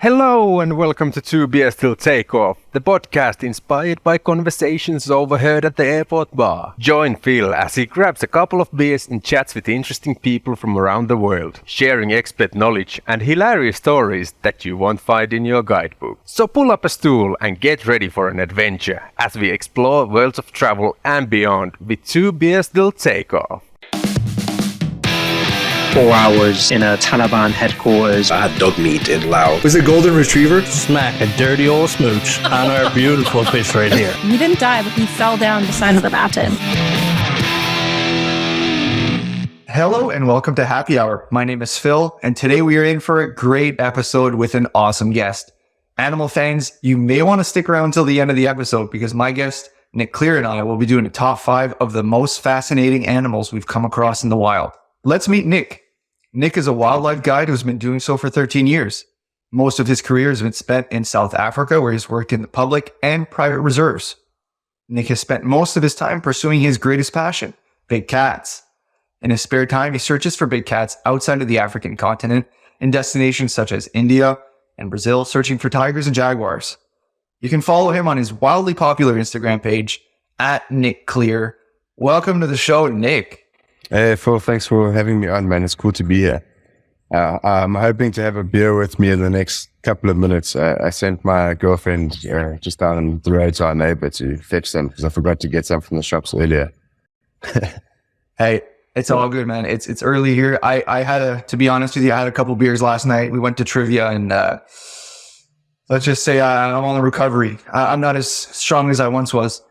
Hello and welcome to Two Beers Till Takeoff, the podcast inspired by conversations overheard at the airport bar. Join Phil as he grabs a couple of beers and chats with interesting people from around the world, sharing expert knowledge and hilarious stories that you won't find in your guidebook. So pull up a stool and get ready for an adventure as we explore worlds of travel and beyond with Two Beers Till Takeoff. 4 hours in a Taliban headquarters. I had dog meat in Laos. Was it golden retriever? Smack a dirty old smooch on our beautiful fish right here. He didn't die, but he fell down the side of the mountain. Hello and welcome to Happy Hour. My name is Phil, and today we are in for a great episode with an awesome guest. Animal fans, you may want to stick around till the end of the episode because my guest, Nick Kleer, and I will be doing a top 5 of the most fascinating animals we've come across in the wild. Let's meet Nick. Nick is a wildlife guide who's been doing so for 13 years. Most of his career has been spent in South Africa, where he's worked in the public and private reserves. Nick has spent most of his time pursuing his greatest passion, big cats. In his spare time, he searches for big cats outside of the African continent in destinations such as India and Brazil, searching for tigers and jaguars. You can follow him on his wildly popular Instagram page, @Nick Kleer. Welcome to the show, Nick. Hey Phil, thanks for having me on, man. It's cool to be here. I'm hoping to have a beer with me in the next couple of minutes. I sent my girlfriend just down the road to our neighbor to fetch them because I forgot to get some from the shops earlier. Hey, it's all good, man. It's early here. I had to be honest with you, I had a couple beers last night. We went to trivia and let's just say I'm on the recovery. I'm not as strong as I once was.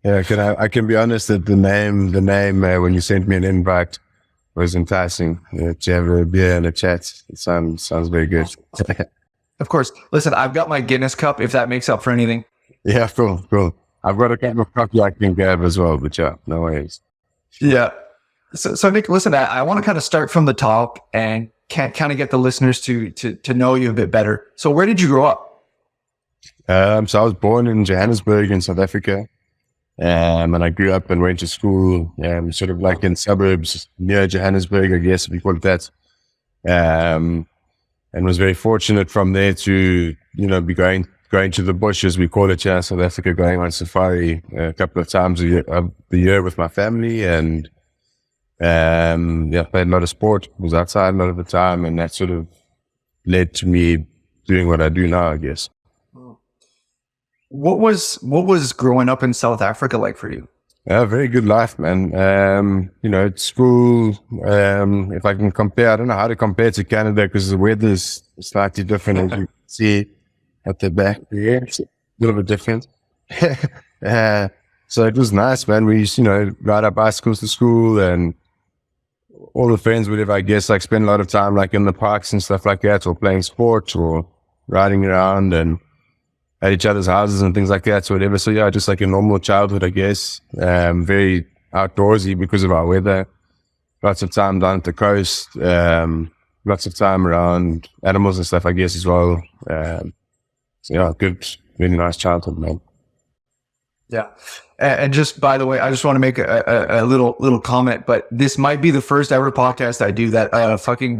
Yeah, I can be honest that the name when you sent me an invite was enticing. To have a beer and a chat, it sounds very good. Of course. Listen, I've got my Guinness cup if that makes up for anything. Yeah, cool. I've got a cup of coffee I can grab as well, but yeah, no worries. Yeah. So Nick, listen, I want to kind of start from the top and kind of get the listeners to know you a bit better. So where did you grow up? So I was born in Johannesburg in South Africa. And I grew up and went to school, sort of like in suburbs near Johannesburg, I guess, if you call it that. And was very fortunate from there to, be going to the bush, as we call it here in South Africa, going on safari a couple of times of the year with my family. And, played a lot of sport, was outside a lot of the time. And that sort of led to me doing what I do now, I guess. What was growing up in South Africa like for you? A very good life, man. At school, if I can compare, I don't know how to compare to Canada because the weather is slightly different, as you can see at the back there. It's a little bit different. So it was nice, man. We used to, ride our bicycles to school and all the friends, whatever, I guess, like spend a lot of time like in the parks and stuff like that, or playing sports or riding around and at each other's houses and things like that, so whatever. So yeah, just like a normal childhood, I guess. Very outdoorsy because of our weather. Lots of time down at the coast. Lots of time around animals and stuff, I guess, as well. So yeah, good, really nice childhood, man. Yeah. And just by the way, I just want to make a little comment, but this might be the first ever podcast I do that a fucking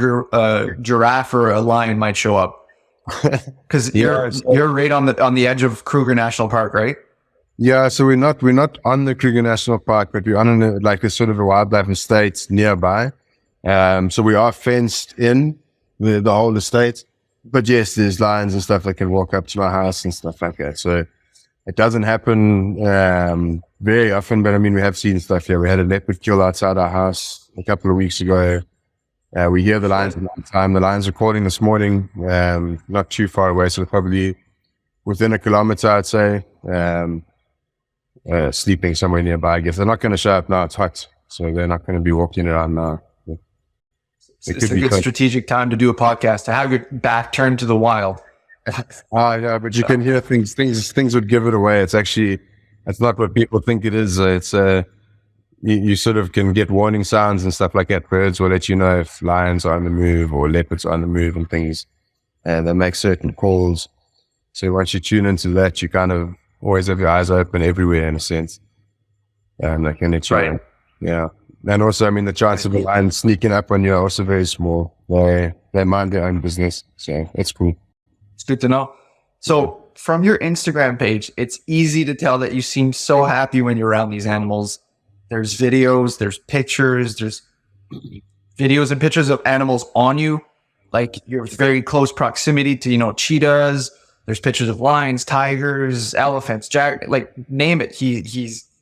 giraffe or a lion might show up. Because you're right on the edge of Kruger National Park, right? Yeah, so we're not on the Kruger National Park, but we're on a sort of a wildlife estate nearby. So we are fenced in the whole estate. But yes, there's lions and stuff that can walk up to my house and stuff like that. So it doesn't happen very often, but I mean, we have seen stuff here. We had a leopard kill outside our house a couple of weeks ago. We hear the lions all the time. The lions are calling this morning, not too far away, so probably within a kilometer, I'd say, sleeping somewhere nearby. I guess they're not going to show up now. It's hot, so they're not going to be walking around now. It's a good strategic time to do a podcast, to have your back turned to the wild. Yeah, but you can hear things would give it away. It's not what people think it is. You sort of can get warning sounds and stuff like that. Birds will let you know if lions are on the move or leopards are on the move and things. And they make certain calls. So once you tune into that, you kind of always have your eyes open everywhere in a sense. And they can let you know. Yeah. And also, I mean, the chance of a lion sneaking up on you are also very small. They mind their own business. So it's cool. It's good to know. So from your Instagram page, it's easy to tell that you seem so happy when you're around these animals. There's videos, there's pictures, there's videos and pictures of animals on you. Like you're very close proximity to, you know, cheetahs. There's pictures of lions, tigers, elephants, like name it.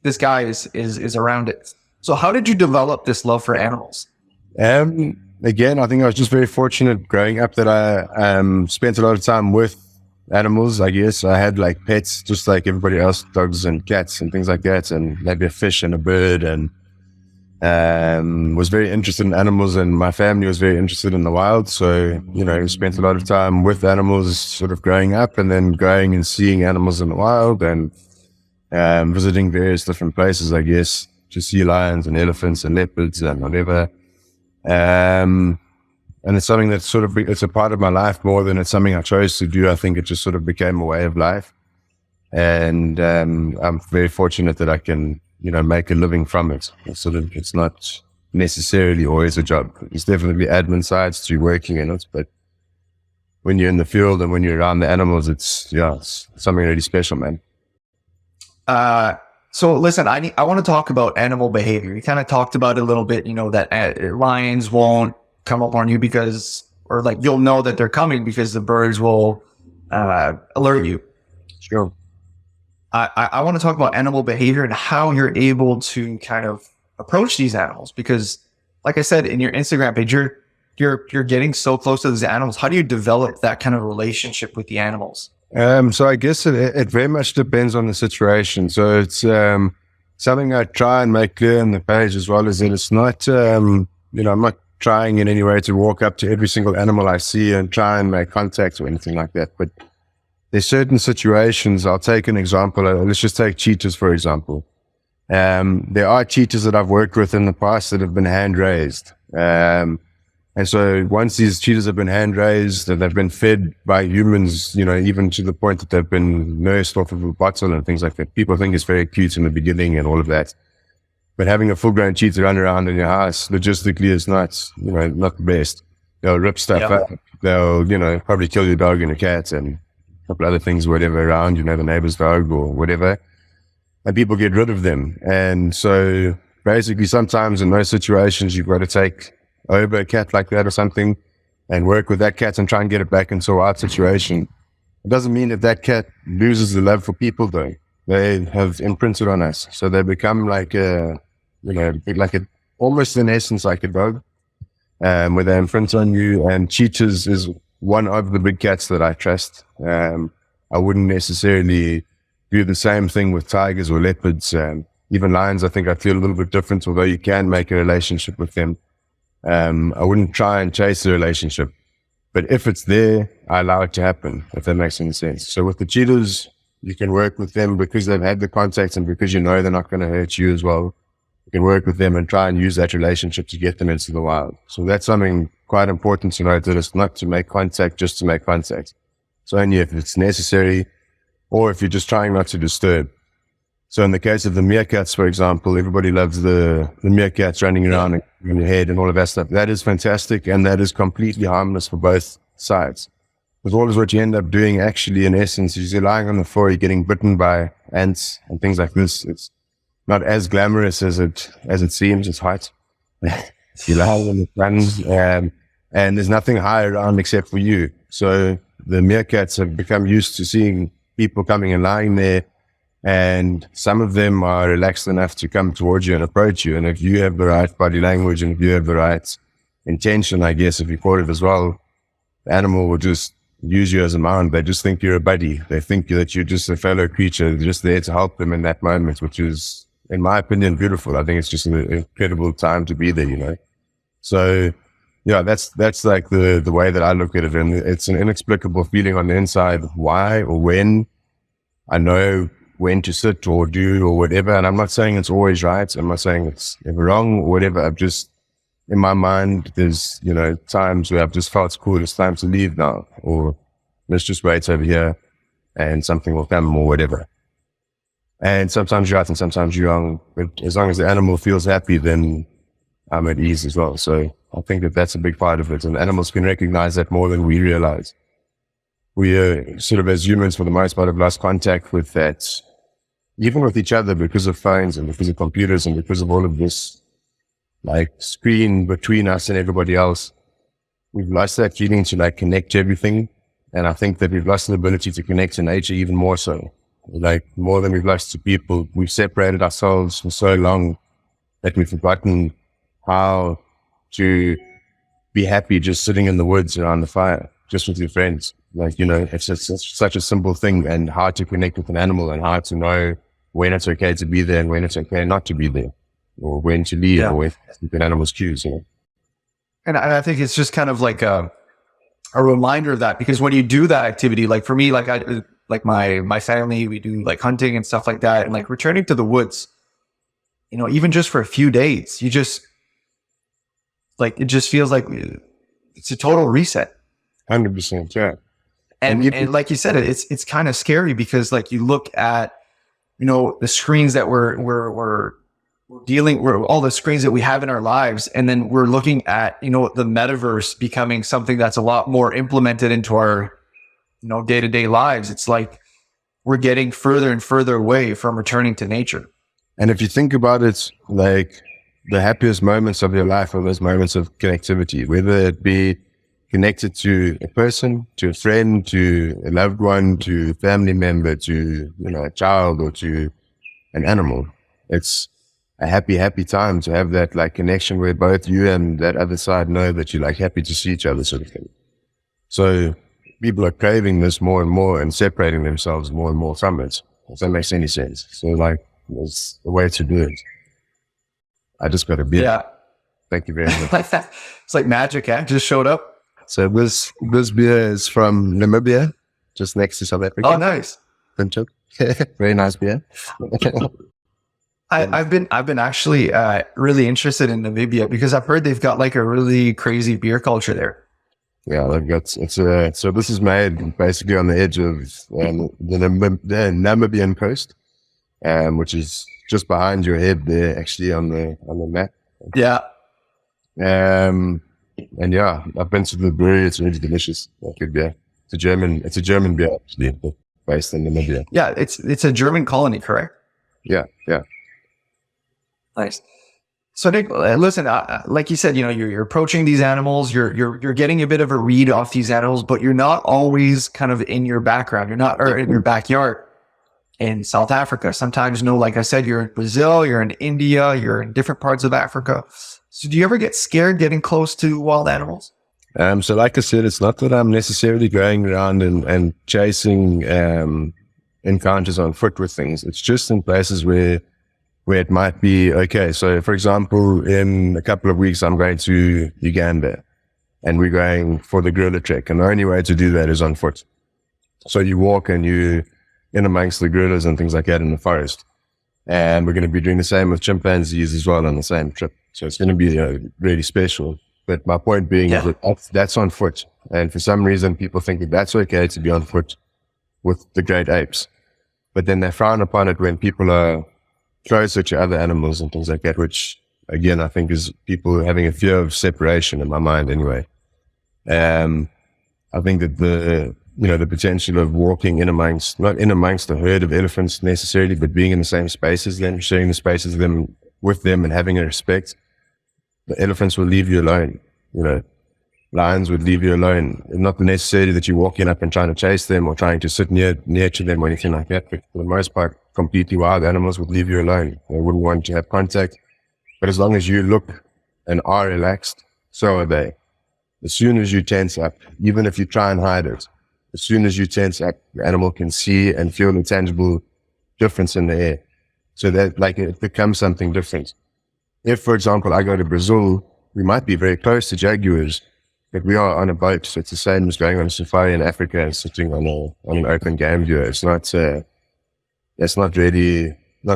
This guy is around it. So how did you develop this love for animals? Again, I think I was just very fortunate growing up that I spent a lot of time with animals. I guess I had like pets, just like everybody else, dogs and cats and things like that, and maybe a fish and a bird, and was very interested in animals, and my family was very interested in the wild. So, you know, spent a lot of time with animals sort of growing up, and then going and seeing animals in the wild, and visiting various different places, I guess, to see lions and elephants and leopards and whatever. And it's something that's sort of, it's a part of my life more than it's something I chose to do. I think it just sort of became a way of life. And I'm very fortunate that I can, you know, make a living from it. It's not necessarily always a job. There's definitely admin sides to working in it, but when you're in the field and when you're around the animals, it's something really special, man. So listen, I want to talk about animal behavior. You kind of talked about it a little bit, you know, that lions won't come up on you or like you'll know that they're coming because the birds will alert you. Sure. I want to talk about animal behavior and how you're able to kind of approach these animals, because like I said, in your Instagram page, you're getting so close to these animals. How do you develop that kind of relationship with the animals? So I guess it very much depends on the situation. So it's something I try and make clear in the page as well, is that it's not, you know, I'm not trying in any way to walk up to every single animal I see and try and make contact or anything like that. But there's certain situations. I'll take an example. Let's just take cheetahs, for example. There are cheetahs that I've worked with in the past that have been hand raised. And so once these cheetahs have been hand raised and they've been fed by humans, you know, even to the point that they've been nursed off of a bottle and things like that, people think it's very cute in the beginning and all of that. But having a full-grown cheetah run around in your house logistically is not, you know, not the best. They'll rip stuff up. They'll, you know, probably kill your dog and a cat and a couple other things, whatever around, you know, the neighbor's dog or whatever. And people get rid of them. And so basically sometimes in those situations, you've got to take over a cat like that or something and work with that cat and try and get it back into a wild situation. It doesn't mean that cat loses the love for people though. They have imprinted on us. So they become like a, you know, almost in essence like a dog, where they imprint on you. And cheetahs is one of the big cats that I trust. I wouldn't necessarily do the same thing with tigers or leopards. Even lions, I think I feel a little bit different, although you can make a relationship with them. I wouldn't try and chase a relationship, but if it's there, I allow it to happen, if that makes any sense. So with the cheetahs, you can work with them because they've had the contact and because you know they're not going to hurt you as well. You can work with them and try and use that relationship to get them into the wild. So that's something quite important to note, that it's not to make contact just to make contact. It's only if it's necessary or if you're just trying not to disturb. So in the case of the meerkats, for example, everybody loves the meerkats running around in your head and all of that stuff. That is fantastic, and that is completely harmless for both sides. Because all of what you end up doing actually, in essence, is you're lying on the floor, you're getting bitten by ants and things like this. It's not as glamorous as it seems. It's hot. You're lying on the front, and there's nothing high around except for you. So the meerkats have become used to seeing people coming and lying there. And some of them are relaxed enough to come towards you and approach you. And if you have the right body language and if you have the right intention, I guess, if you call it as well, the animal will just use you as a mount. They just think you're a buddy. They think that you're just a fellow creature, just there to help them in that moment, which is, in my opinion, beautiful. I think it's just an incredible time to be there, you know. So, yeah, that's like the way that I look at it. And it's an inexplicable feeling on the inside. Why or when? I know when to sit or do or whatever. And I'm not saying it's always right. I'm not saying it's ever wrong or whatever. I've just, in my mind, there's, you know, times where I've just felt cool, it's time to leave now, or let's just wait over here and something will come or whatever. And sometimes you're right and sometimes you're wrong. But as long as the animal feels happy, then I'm at ease as well. So I think that that's a big part of it. And animals can recognize that more than we realize. We sort of, as humans, for the most part, have lost contact with that, even with each other, because of phones and because of computers and because of all of this, like, screen between us and everybody else. We've lost that feeling to, like, connect to everything. And I think that we've lost the ability to connect to nature even more so. Like, more than we've lost to people. We've separated ourselves for so long that we've forgotten how to be happy just sitting in the woods around the fire, just with your friends. Like, you know, it's just such a simple thing, and how to connect with an animal and how to know when it's okay to be there and when it's okay not to be there, or when to leave, or when to keep an animal's cues, you know. And I think it's just kind of like a reminder of that, because when you do that activity, like for me, like my family, we do like hunting and stuff like that. And like returning to the woods, you know, even just for a few days, you just like, it just feels like it's a total reset. 100%, yeah. And like you said, it's kind of scary, because like you look at, you know, the screens that we're dealing with, all the screens that we have in our lives, and then we're looking at, you know, the metaverse becoming something that's a lot more implemented into our, you know, day-to-day lives. It's like we're getting further and further away from returning to nature. And if you think about it, like, the happiest moments of your life are those moments of connectivity, whether it be connected to a person, to a friend, to a loved one, to a family member, to, you know, a child, or to an animal. It's a happy time to have that, like, connection where both you and that other side know that you're, like, happy to see each other, sort of thing. So people are craving this more and more and separating themselves more and more from it, if that makes any sense. So, like, there's a way to do it. I just got a beer. Yeah. Thank you very much. It's like magic, just showed up. So this beer is from Namibia, just next to South Africa. Oh, nice. Very nice beer. I've been actually really interested in Namibia, because I've heard they've got like a really crazy beer culture there. Yeah, they've got so this is made basically on the edge of the Namibian coast, which is just behind your head there, actually on the map. Yeah. And yeah, I've been to the brewery. It's really delicious. Like, good beer. It's a German beer, actually, based in Namibia. Yeah, it's a German colony, correct? Yeah. Nice. So Nick, listen, like you said, you know, you're approaching these animals, you're getting a bit of a read off these animals, but you're not always kind of in your background. You're not, or in your backyard in South Africa. Sometimes, you know, like I said, you're in Brazil, you're in India, you're in different parts of Africa. So do you ever get scared getting close to wild animals? So like I said, it's not that I'm necessarily going around and chasing encounters on foot with things. It's just in places where it might be okay. So for example, in a couple of weeks, I'm going to Uganda, and we're going for the gorilla trek. And the only way to do that is on foot. So you walk and you in amongst the gorillas and things like that in the forest. And we're going to be doing the same with chimpanzees as well on the same trip. So it's going to be really special. But my point being is that that's on foot. And for some reason, people think that that's okay to be on foot with the great apes. But then they frown upon it when people are closer to other animals and things like that, which, again, I think is people having a fear of separation in my mind anyway. I think that the potential of walking not in amongst a herd of elephants necessarily, but being in the same space as them, sharing the space with them and having a respect. The elephants will leave you alone, you know. Lions would leave you alone. Not necessarily that you're walking up and trying to chase them or trying to sit near to them or anything like that, but for the most part, completely wild animals would leave you alone. They wouldn't want to have contact. But as long as you look and are relaxed, so are they. As soon as you tense up, even if you try and hide it, as soon as you tense up, the animal can see and feel a tangible difference in the air. So that, like, it becomes something different. If, for example, I go to Brazil, we might be very close to jaguars, but we are on a boat. So it's the same as going on a safari in Africa and sitting on an open game view. It's not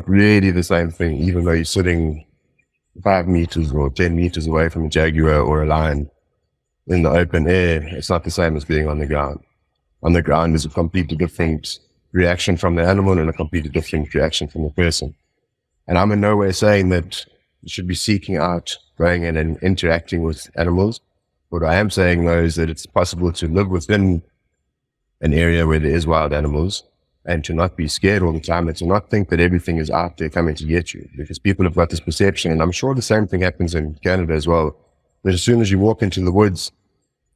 really the same thing, even though you're sitting 5 meters or 10 meters away from a jaguar or a lion in the open air. It's not the same as being on the ground. On the ground is a completely different reaction from the animal and a completely different reaction from the person. And I'm in no way saying that you should be seeking out going in and interacting with animals. What I am saying though is that it's possible to live within an area where there is wild animals and to not be scared all the time and to not think that everything is out there coming to get you, because people have got this perception, and I'm sure the same thing happens in Canada as well, that as soon as you walk into the woods,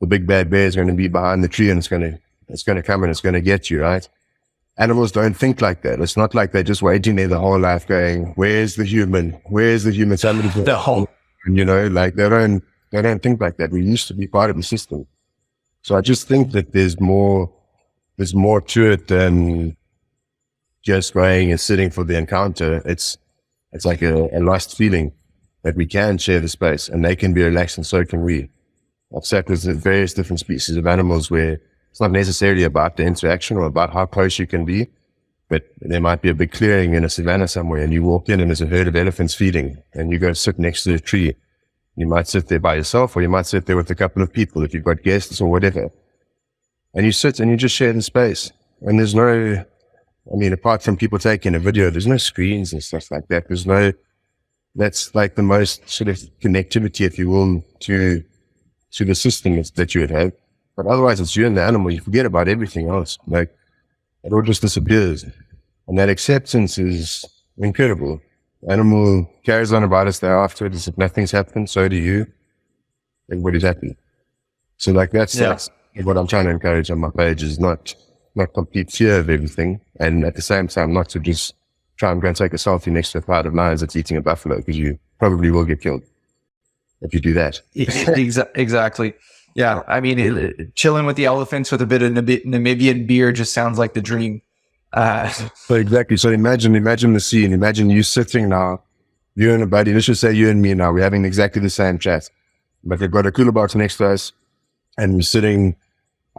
the big bad bear is going to be behind the tree and it's going to come and it's going to get you, right? Animals don't think like that. It's not like they're just waiting there the whole life going, where's the human? Where's the human? Somebody's The whole, you know, like they don't think like that. We used to be part of the system. So I just think that there's more to it than just going and sitting for the encounter. It's like a lost feeling that we can share the space and they can be relaxed and so can we. I've sat with various different species of animals where it's not necessarily about the interaction or about how close you can be, but there might be a big clearing in a savannah somewhere and you walk in and there's a herd of elephants feeding and you go sit next to a tree. You might sit there by yourself or you might sit there with a couple of people if you've got guests or whatever. And you sit and you just share the space. And there's no, I mean, apart from people taking a video, there's no screens and stuff like that. That's like the most sort of connectivity, if you will, to the system that you would have. But otherwise it's you and the animal. You forget about everything else. Like it all just disappears. And that acceptance is incredible. The animal carries on about us thereafter. As if nothing's happened, so do you. Everybody's happy. So like that's what I'm trying to encourage on my page, is not complete fear of everything, and at the same time not to just try and go and take a selfie next to a crowd of lions that's eating a buffalo, because you probably will get killed if you do that. Exactly. Yeah, I mean, chilling with the elephants with a bit of Namibian beer just sounds like the dream. So exactly. So imagine the scene. Imagine you sitting now, you and a buddy. Let's just say you and me now. We're having exactly the same chat, but we've got a cooler box next to us, and we're sitting.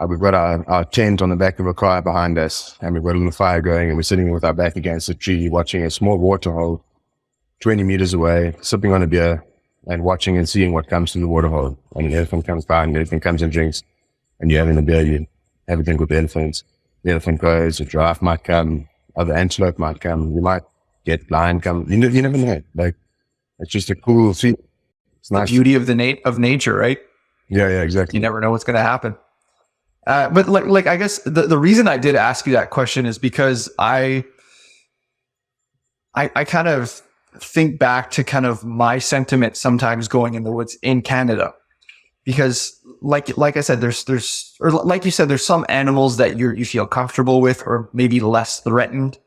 We've got our tent on the back of a car behind us, and we've got a little fire going, and we're sitting with our back against a tree, watching a small waterhole 20 meters away, sipping on a beer, and watching and seeing what comes to the waterhole. And an elephant comes by, and the elephant comes and drinks, and you're having a beer, you have a drink with the elephants. The elephant goes, a giraffe might come, other antelope might come, you might get lion come. You never know. Like, it's just a cool scene. It's nice. The beauty of nature, right? Yeah, exactly. You never know what's going to happen. But like, I guess the reason I did ask you that question is because I kind of think back to kind of my sentiment sometimes going in the woods in Canada, because like I said, there's or like you said, there's some animals that you feel comfortable with or maybe less threatened.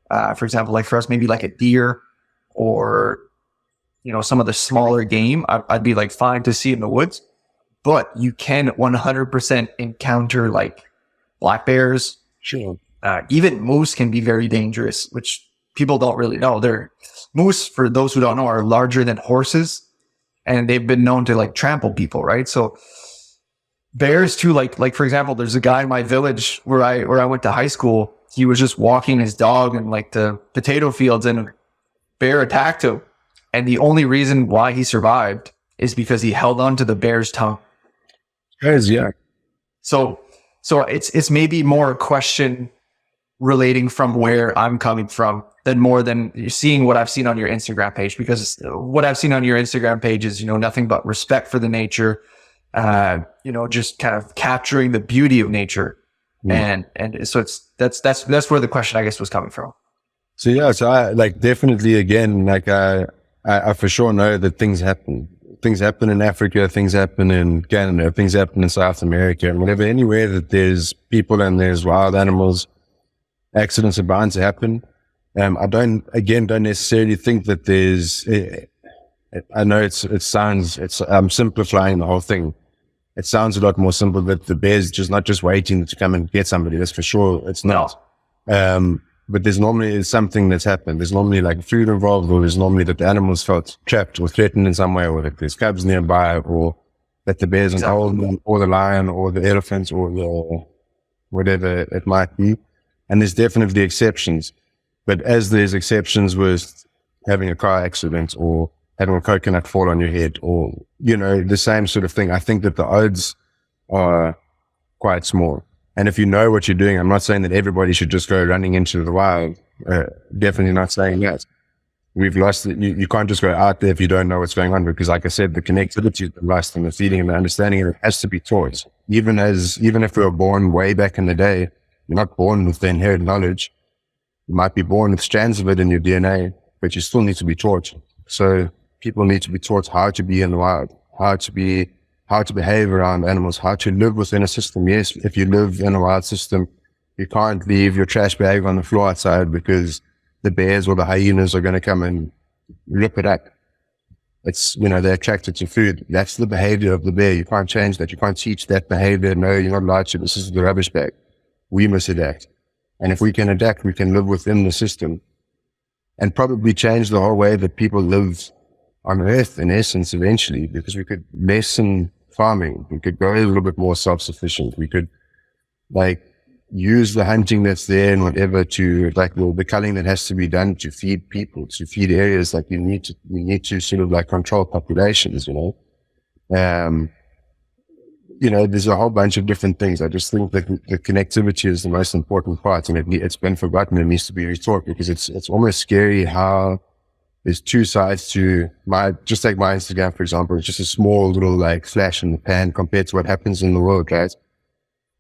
For example, like for us, maybe like a deer or, you know, some of the smaller game, I'd be like fine to see in the woods. But you can 100% encounter like black bears. Sure. Even moose can be very dangerous, which people don't really know. Moose, for those who don't know, are larger than horses, and they've been known to like trample people, right? So bears too, like for example, there's a guy in my village where I went to high school. He was just walking his dog in like the potato fields, and a bear attacked him. And the only reason why he survived is because he held on to the bear's tongue. Crazy, yeah. So it's maybe more a question relating from where I'm coming from than seeing what I've seen on your Instagram page, because what I've seen on your Instagram page is, you know, nothing but respect for the nature, you know, just kind of capturing the beauty of nature. And so that's where the question, I guess, was coming from. So yeah, so I like definitely again, like I for sure know that things happen. Things happen in Africa, things happen in Canada, things happen in South America, and whatever, anywhere that there's people and there's wild animals, accidents are bound to happen. I don't necessarily think that there's, I know I'm simplifying the whole thing. It sounds a lot more simple that the bear's just not just waiting to come and get somebody. That's for sure. It's not. But there's normally something that's happened. There's normally like food involved, or there's normally that the animals felt trapped or threatened in some way, or that there's cubs nearby, or that the bear's on hold, or the lion, or the elephants, or the whatever it might be. And there's definitely exceptions. But as there's exceptions with having a car accident or having a coconut fall on your head, or, you know, the same sort of thing, I think that the odds are quite small. And if you know what you're doing, I'm not saying that everybody should just go running into the wild. Definitely not saying that. We've lost it. You can't just go out there if you don't know what's going on, because like I said, the connectivity, the lost, and the feeding and the understanding of it has to be taught. Even if we were born way back in the day, you're not born with the inherent knowledge. You might be born with strands of it in your DNA, but you still need to be taught. So people need to be taught how to be in the wild, how to behave around animals, how to live within a system. Yes, if you live in a wild system, you can't leave your trash bag on the floor outside because the bears or the hyenas are going to come and rip it up. It's, they're attracted to food. That's the behavior of the bear. You can't change that. You can't teach that behavior. No, you're not allowed to. This is the rubbish bag. We must adapt. And if we can adapt, we can live within the system and probably change the whole way that people live on Earth, in essence, eventually, because we could lessen farming. We could go a little bit more self-sufficient. We could, use the hunting that's there and whatever to, the culling that has to be done to feed people, to feed areas. You need to sort of control populations, there's a whole bunch of different things. I just think that the connectivity is the most important part, and it's been forgotten. It needs to be retaught, because it's almost scary how there's two sides to just take my Instagram, for example. It's just a small little flash in the pan compared to what happens in the world, right?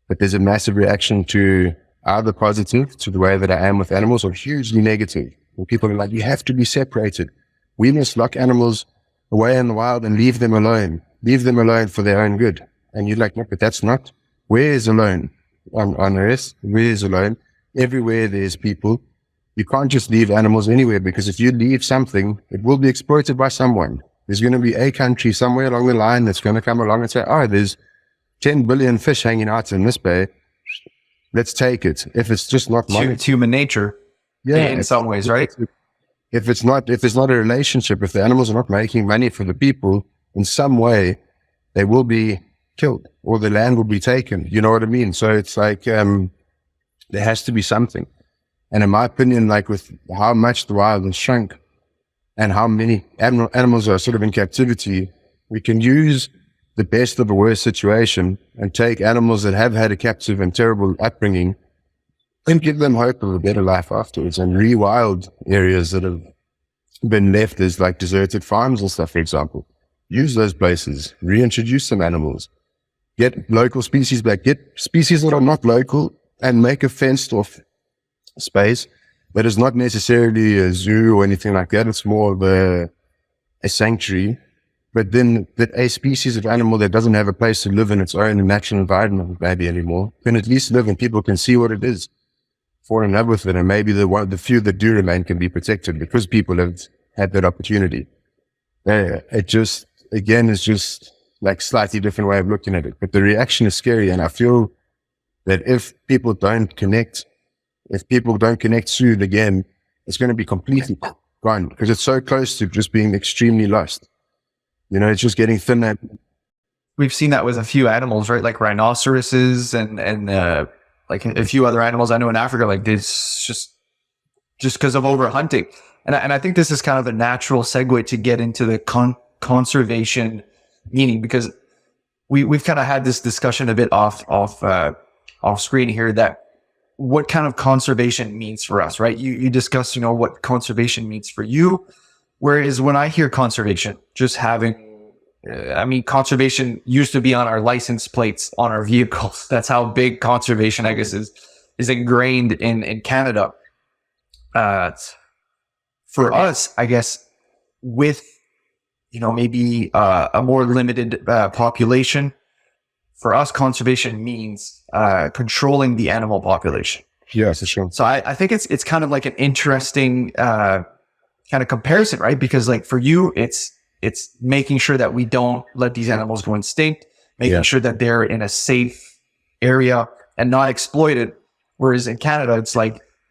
But there's a massive reaction to either positive, to the way that I am with animals, or hugely negative. And people are like, you have to be separated. We must lock animals away in the wild and leave them alone. Leave them alone for their own good. And you're like, no, but that's not. Where is alone? On Earth, where is alone? Everywhere there's people. You can't just leave animals anywhere, because if you leave something, it will be exploited by someone. There's going to be a country somewhere along the line that's going to come along and say, oh, there's 10 billion fish hanging out in this bay. Let's take it. If it's just not money. It's human nature. Yeah. In some ways, right? If there's not a relationship, if the animals are not making money for the people in some way, they will be killed or the land will be taken. You know what I mean? So it's there has to be something. And in my opinion, with how much the wild has shrunk and how many animals are sort of in captivity, we can use the best of a worst situation and take animals that have had a captive and terrible upbringing and give them hope of a better life afterwards, and rewild areas that have been left as deserted farms and stuff, for example. Use those places, reintroduce some animals, get local species back, get species that are not local, and make a fenced off space that is not necessarily a zoo or anything like that. It's more of a sanctuary. But then that a species of animal that doesn't have a place to live in its own natural environment maybe anymore can at least live, and people can see what it is, fall in love with it, and maybe the few that do remain can be protected because people have had that opportunity. It just, again, is just slightly different way of looking at it. But the reaction is scary, and I feel that if people don't connect through the game, it's going to be completely gone, because it's so close to just being extremely lost. It's just getting thinner. We've seen that with a few animals, right? Like rhinoceroses and a few other animals I know in Africa. This just because of overhunting. And I think this is kind of a natural segue to get into the conservation meaning, because we've kind of had this discussion a bit off screen here, that what kind of conservation means for us, right? You discussed, what conservation means for you. Whereas when I hear conservation, just having, conservation used to be on our license plates on our vehicles. That's how big conservation, I guess, is ingrained in Canada. For us, I guess, with, maybe a more limited population, for us, conservation means controlling the animal population. Yeah, for sure. So I think it's kind of like an interesting kind of comparison, right? Because for you, it's making sure that we don't let these animals go extinct, making sure that they're in a safe area and not exploited. Whereas in Canada, it's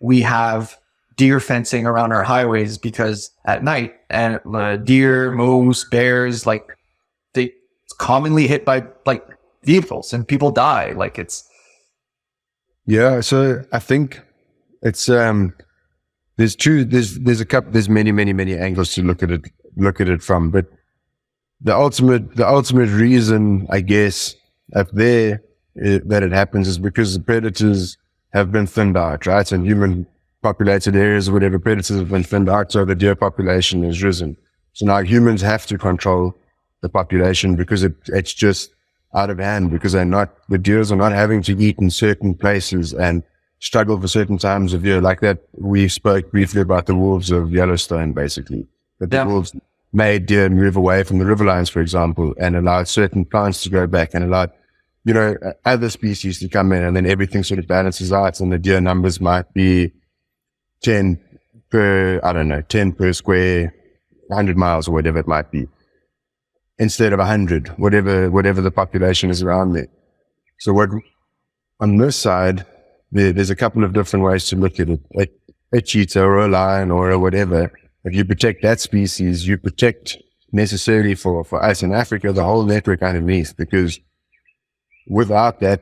we have deer fencing around our highways because at night, and deer, moose, bears, they commonly hit by vehicles and people die. So I think it's there's many angles to look at it from, but the ultimate reason, I guess, up there that it happens is because the predators have been thinned out, right? And populated areas or whatever, predators have been thinned out, so the deer population has risen. So now humans have to control the population because it's just out of hand, because the deers are not having to eat in certain places and struggle for certain times of year. Like that, we spoke briefly about the wolves of Yellowstone, basically. That the wolves made deer move away from the riverlines, for example, and allowed certain plants to go back and allowed, other species to come in, and then everything sort of balances out, and the deer numbers might be 10 per square 100 miles or whatever it might be, instead of 100, whatever the population is around there. So on this side, there's a couple of different ways to look at it. A cheetah or a lion or a whatever, if you protect that species, you protect necessarily for us in Africa, the whole network underneath, because without that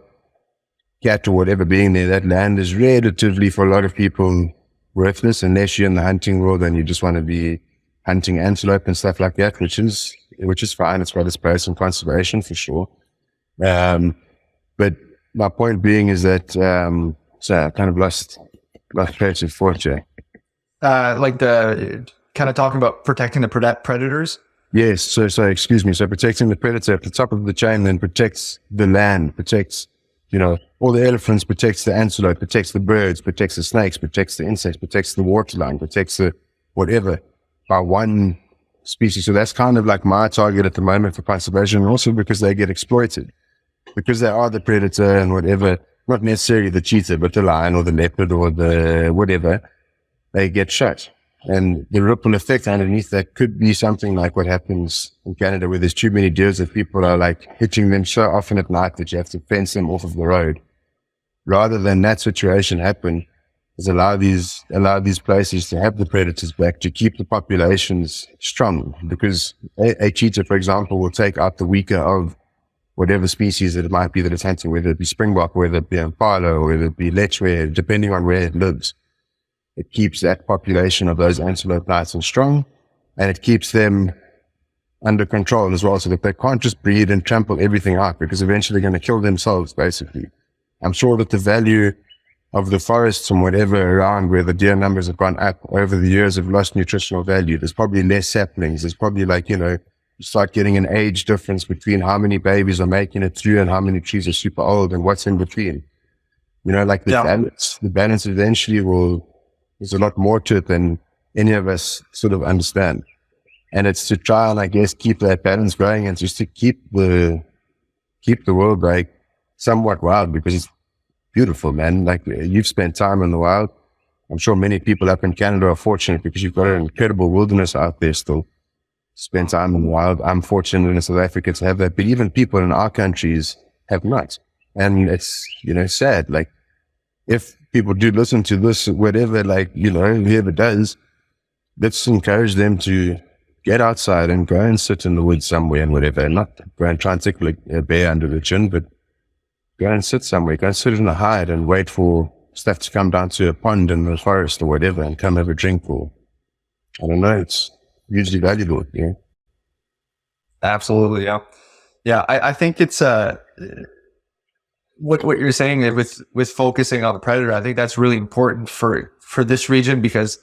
cat or whatever being there, that land is relatively, for a lot of people, worthless, unless you're in the hunting world and you just want to be hunting antelope and stuff like that, which is fine. It's got its place in conservation for sure. But my point being is that, so I kind of lost track of thought here. Like the kind of talking about protecting the predators. Yes. So excuse me. So protecting the predator at the top of the chain then protects the land, protects, all the elephants, protects the antelope, protects the birds, protects the snakes, protects the insects, protects the waterline, protects the whatever by one species. So that's kind of like my target at the moment for conservation, and also because they get exploited, because they are the predator and whatever, not necessarily the cheetah, but the lion or the leopard or the whatever, they get shot. And the ripple effect underneath that could be something like what happens in Canada, where there's too many deers that people are like hitching them so often at night that you have to fence them off of the road. Rather than that situation happen, is allow these places to have the predators back, to keep the populations strong. Because a cheetah, for example, will take out the weaker of whatever species that it might be that it's hunting, whether it be springbok, whether it be impala, or whether it be lechwe, depending on where it lives. It keeps that population of those antelope nice and strong, and it keeps them under control as well, so that they can't just breed and trample everything out, because eventually they're going to kill themselves, basically. I'm sure that the value of the forests and whatever around where the deer numbers have gone up over the years have lost nutritional value. There's probably less saplings. There's probably you start getting an age difference between how many babies are making it through and how many trees are super old and what's in between. The balance eventually there's a lot more to it than any of us sort of understand. And it's to try and, I guess, keep that balance going, and just to keep the world like somewhat wild, because it's beautiful, man. Like, you've spent time in the wild. I'm sure many people up in Canada are fortunate because you've got an incredible wilderness out there still. Spend time in the wild. I'm fortunate in South Africa to have that, but even people in our countries have not. And it's, sad. Like, if people do listen to this, whatever, whoever does, let's encourage them to get outside and go and sit in the woods somewhere and whatever. Not go and try and tickle a bear under the chin, but go and sit somewhere. Go and sit in a hide and wait for stuff to come down to a pond in the forest or whatever and come have a drink, or, I don't know, it's hugely valuable. Yeah. Absolutely. Yeah. Yeah. I think it's, what you're saying with focusing on the predator, I think that's really important for this region, because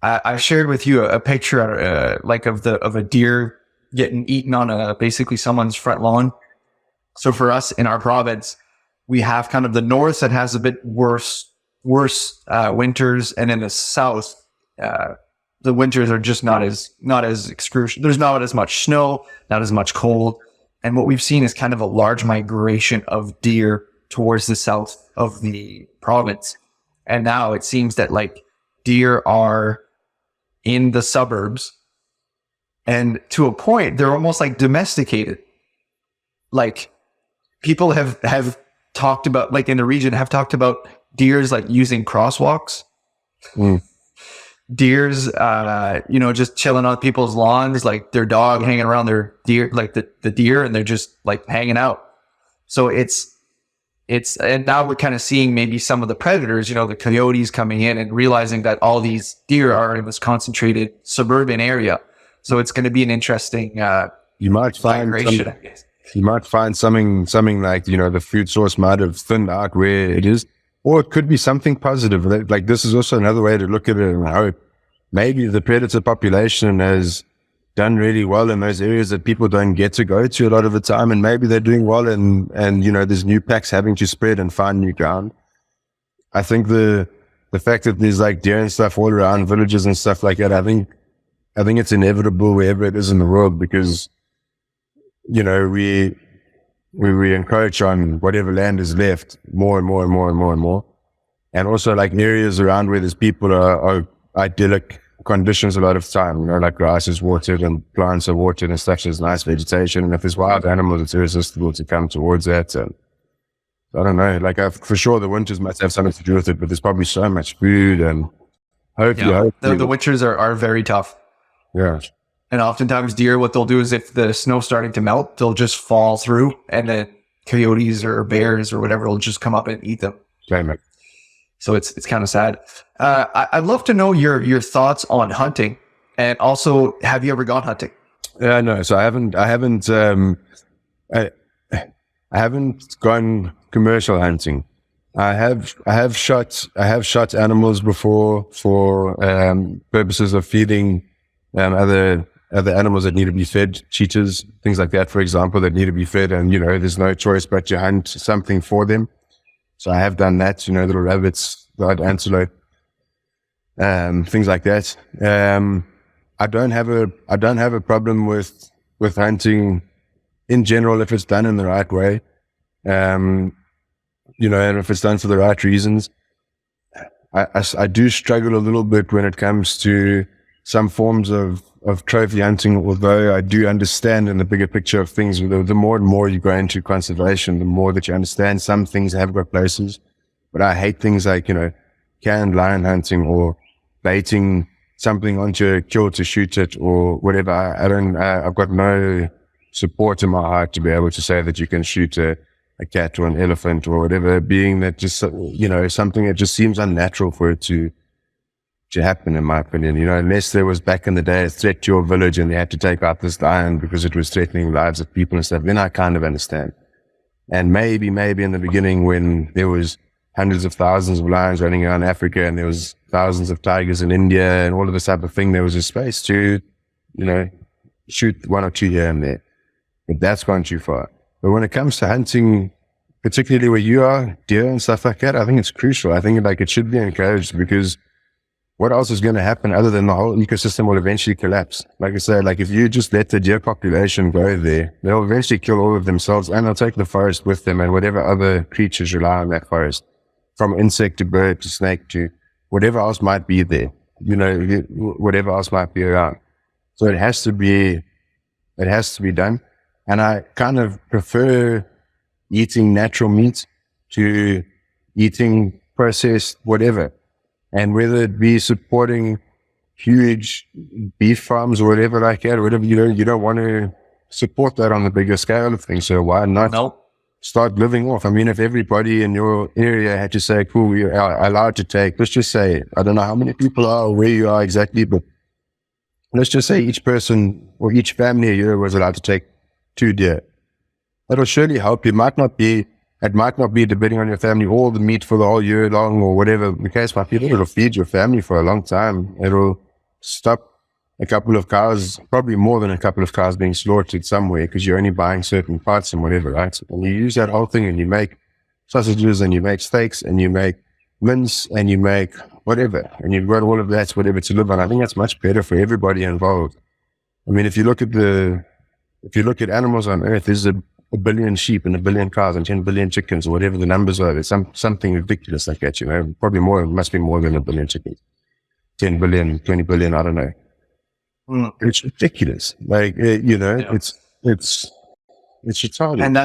I shared with you a picture of a deer getting eaten on basically someone's front lawn. So for us in our province, we have kind of the north that has a bit worse winters, and in the south, the winters are just not as excruciating. There's not as much snow, not as much cold. And what we've seen is kind of a large migration of deer towards the south of the province. And now it seems that deer are in the suburbs, and to a point, they're almost like domesticated. Like, people have talked about, in the region, have talked about deers using crosswalks. Deers, just chilling on people's lawns, like their dog hanging around their deer, the deer, and they're just hanging out. So and now we're kind of seeing maybe some of the predators, the coyotes coming in and realizing that all these deer are in this concentrated suburban area. So it's going to be an interesting, you might find migration, I guess. You might find something like, the food source might have thinned out where it is. or it could be something positive. Like this is also another way to look at it and hope. Maybe the predator population has done really well in those areas that people don't get to go to a lot of the time, and maybe they're doing well, and there's new packs having to spread and find new ground. I think the fact that there's like deer and stuff all around villages and stuff like that, I think it's inevitable wherever it is in the world, because we encroach on whatever land is left more and more and more and more and more, and also like areas around where there's people are idyllic conditions a lot of time, like grass is watered and plants are watered and stuff. There's nice vegetation, and if there's wild animals, it's irresistible to come towards that. And I don't know, like for sure the winters must have something to do with it, but there's probably so much food, and hopefully the winters are very tough. Yeah. And oftentimes deer, what they'll do is if the snow's starting to melt, they'll just fall through, and then coyotes or bears or whatever will just come up and eat them. Same. So it's kind of sad. I'd love to know your thoughts on hunting, and also, have you ever gone hunting? Yeah, no. So I haven't gone commercial hunting. I have shot animals before for purposes of feeding other animals that need to be fed, cheetahs, things like that, for example, that need to be fed, and there's no choice but to hunt something for them. So I have done that, little rabbits, wild antelope, things like that. I don't have a problem with hunting in general if it's done in the right way, and if it's done for the right reasons. I do struggle a little bit when it comes to some forms of trophy hunting, although I do understand in the bigger picture of things, the more and more you go into conservation, the more that you understand some things have got places. But I hate things like, canned lion hunting or baiting something onto a kill to shoot it or whatever. I've got no support in my heart to be able to say that you can shoot a cat or an elephant or whatever, being that just, something that just seems unnatural for it to happen, in my opinion, unless there was back in the day a threat to your village and they had to take out this lion because it was threatening lives of people and stuff, then I kind of understand. And maybe in the beginning when there was hundreds of thousands of lions running around Africa and there was thousands of tigers in India and all of this type of thing, there was a space to, shoot one or two here and there. But that's gone too far. But when it comes to hunting, particularly where you are, deer and stuff like that, I think it's crucial. I think it should be encouraged, because what else is going to happen other than the whole ecosystem will eventually collapse? Like I say, if you just let the deer population go there, they'll eventually kill all of themselves, and they'll take the forest with them and whatever other creatures rely on that forest, from insect to bird to snake to whatever else might be there, whatever else might be around. So it has to be done. And I kind of prefer eating natural meat to eating processed whatever. And whether it be supporting huge beef farms or whatever like that, or whatever, you don't want to support that on the bigger scale of things. So why not start living off? I mean, if everybody in your area had to say, cool, we are allowed to take, let's just say, I don't know how many people are or where you are exactly, but let's just say each person or each family here was allowed to take 2 deer. That'll surely help. It might not be, depending on your family, all the meat for the whole year long or whatever the case might be. It'll feed your family for a long time. It'll stop a couple of cows, probably more than a couple of cows being slaughtered somewhere, because you're only buying certain parts and whatever, right? And you use that whole thing and you make sausages and you make steaks and you make mince and you make whatever. And you've got all of that, whatever, to live on. I think that's much better for everybody involved. I mean, if you look at animals on Earth, there's a billion sheep and a billion cows and 10 billion chickens or whatever the numbers are. There's something ridiculous like that, probably more, it must be more than a billion chickens. 10 billion, 20 billion, I don't know. It's ridiculous. It's retarded. And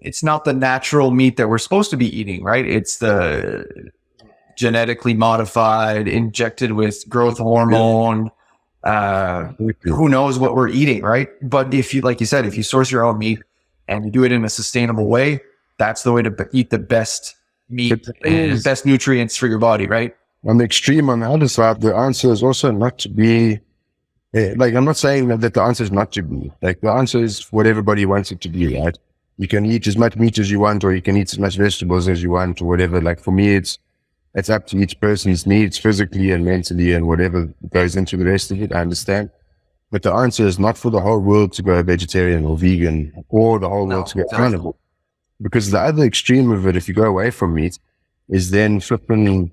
it's not the natural meat that we're supposed to be eating, right? It's the genetically modified, injected with growth hormone. Who knows what we're eating, right? But if you, like you said, if you source your own meat and you do it in a sustainable way, that's the way to eat the best meat and best nutrients for your body, right? On the extreme, on the other side, the answer is also not to be, I'm not saying that the answer is not to be, the answer is what everybody wants it to be, right? You can eat as much meat as you want, or you can eat as much vegetables as you want, or whatever. Like for me, it's up to each person's needs physically and mentally and whatever goes into the rest of it. I understand. But the answer is not for the whole world to go vegetarian or vegan, or the whole world to go carnivore. Because the other extreme of it, if you go away from meat, is then flipping,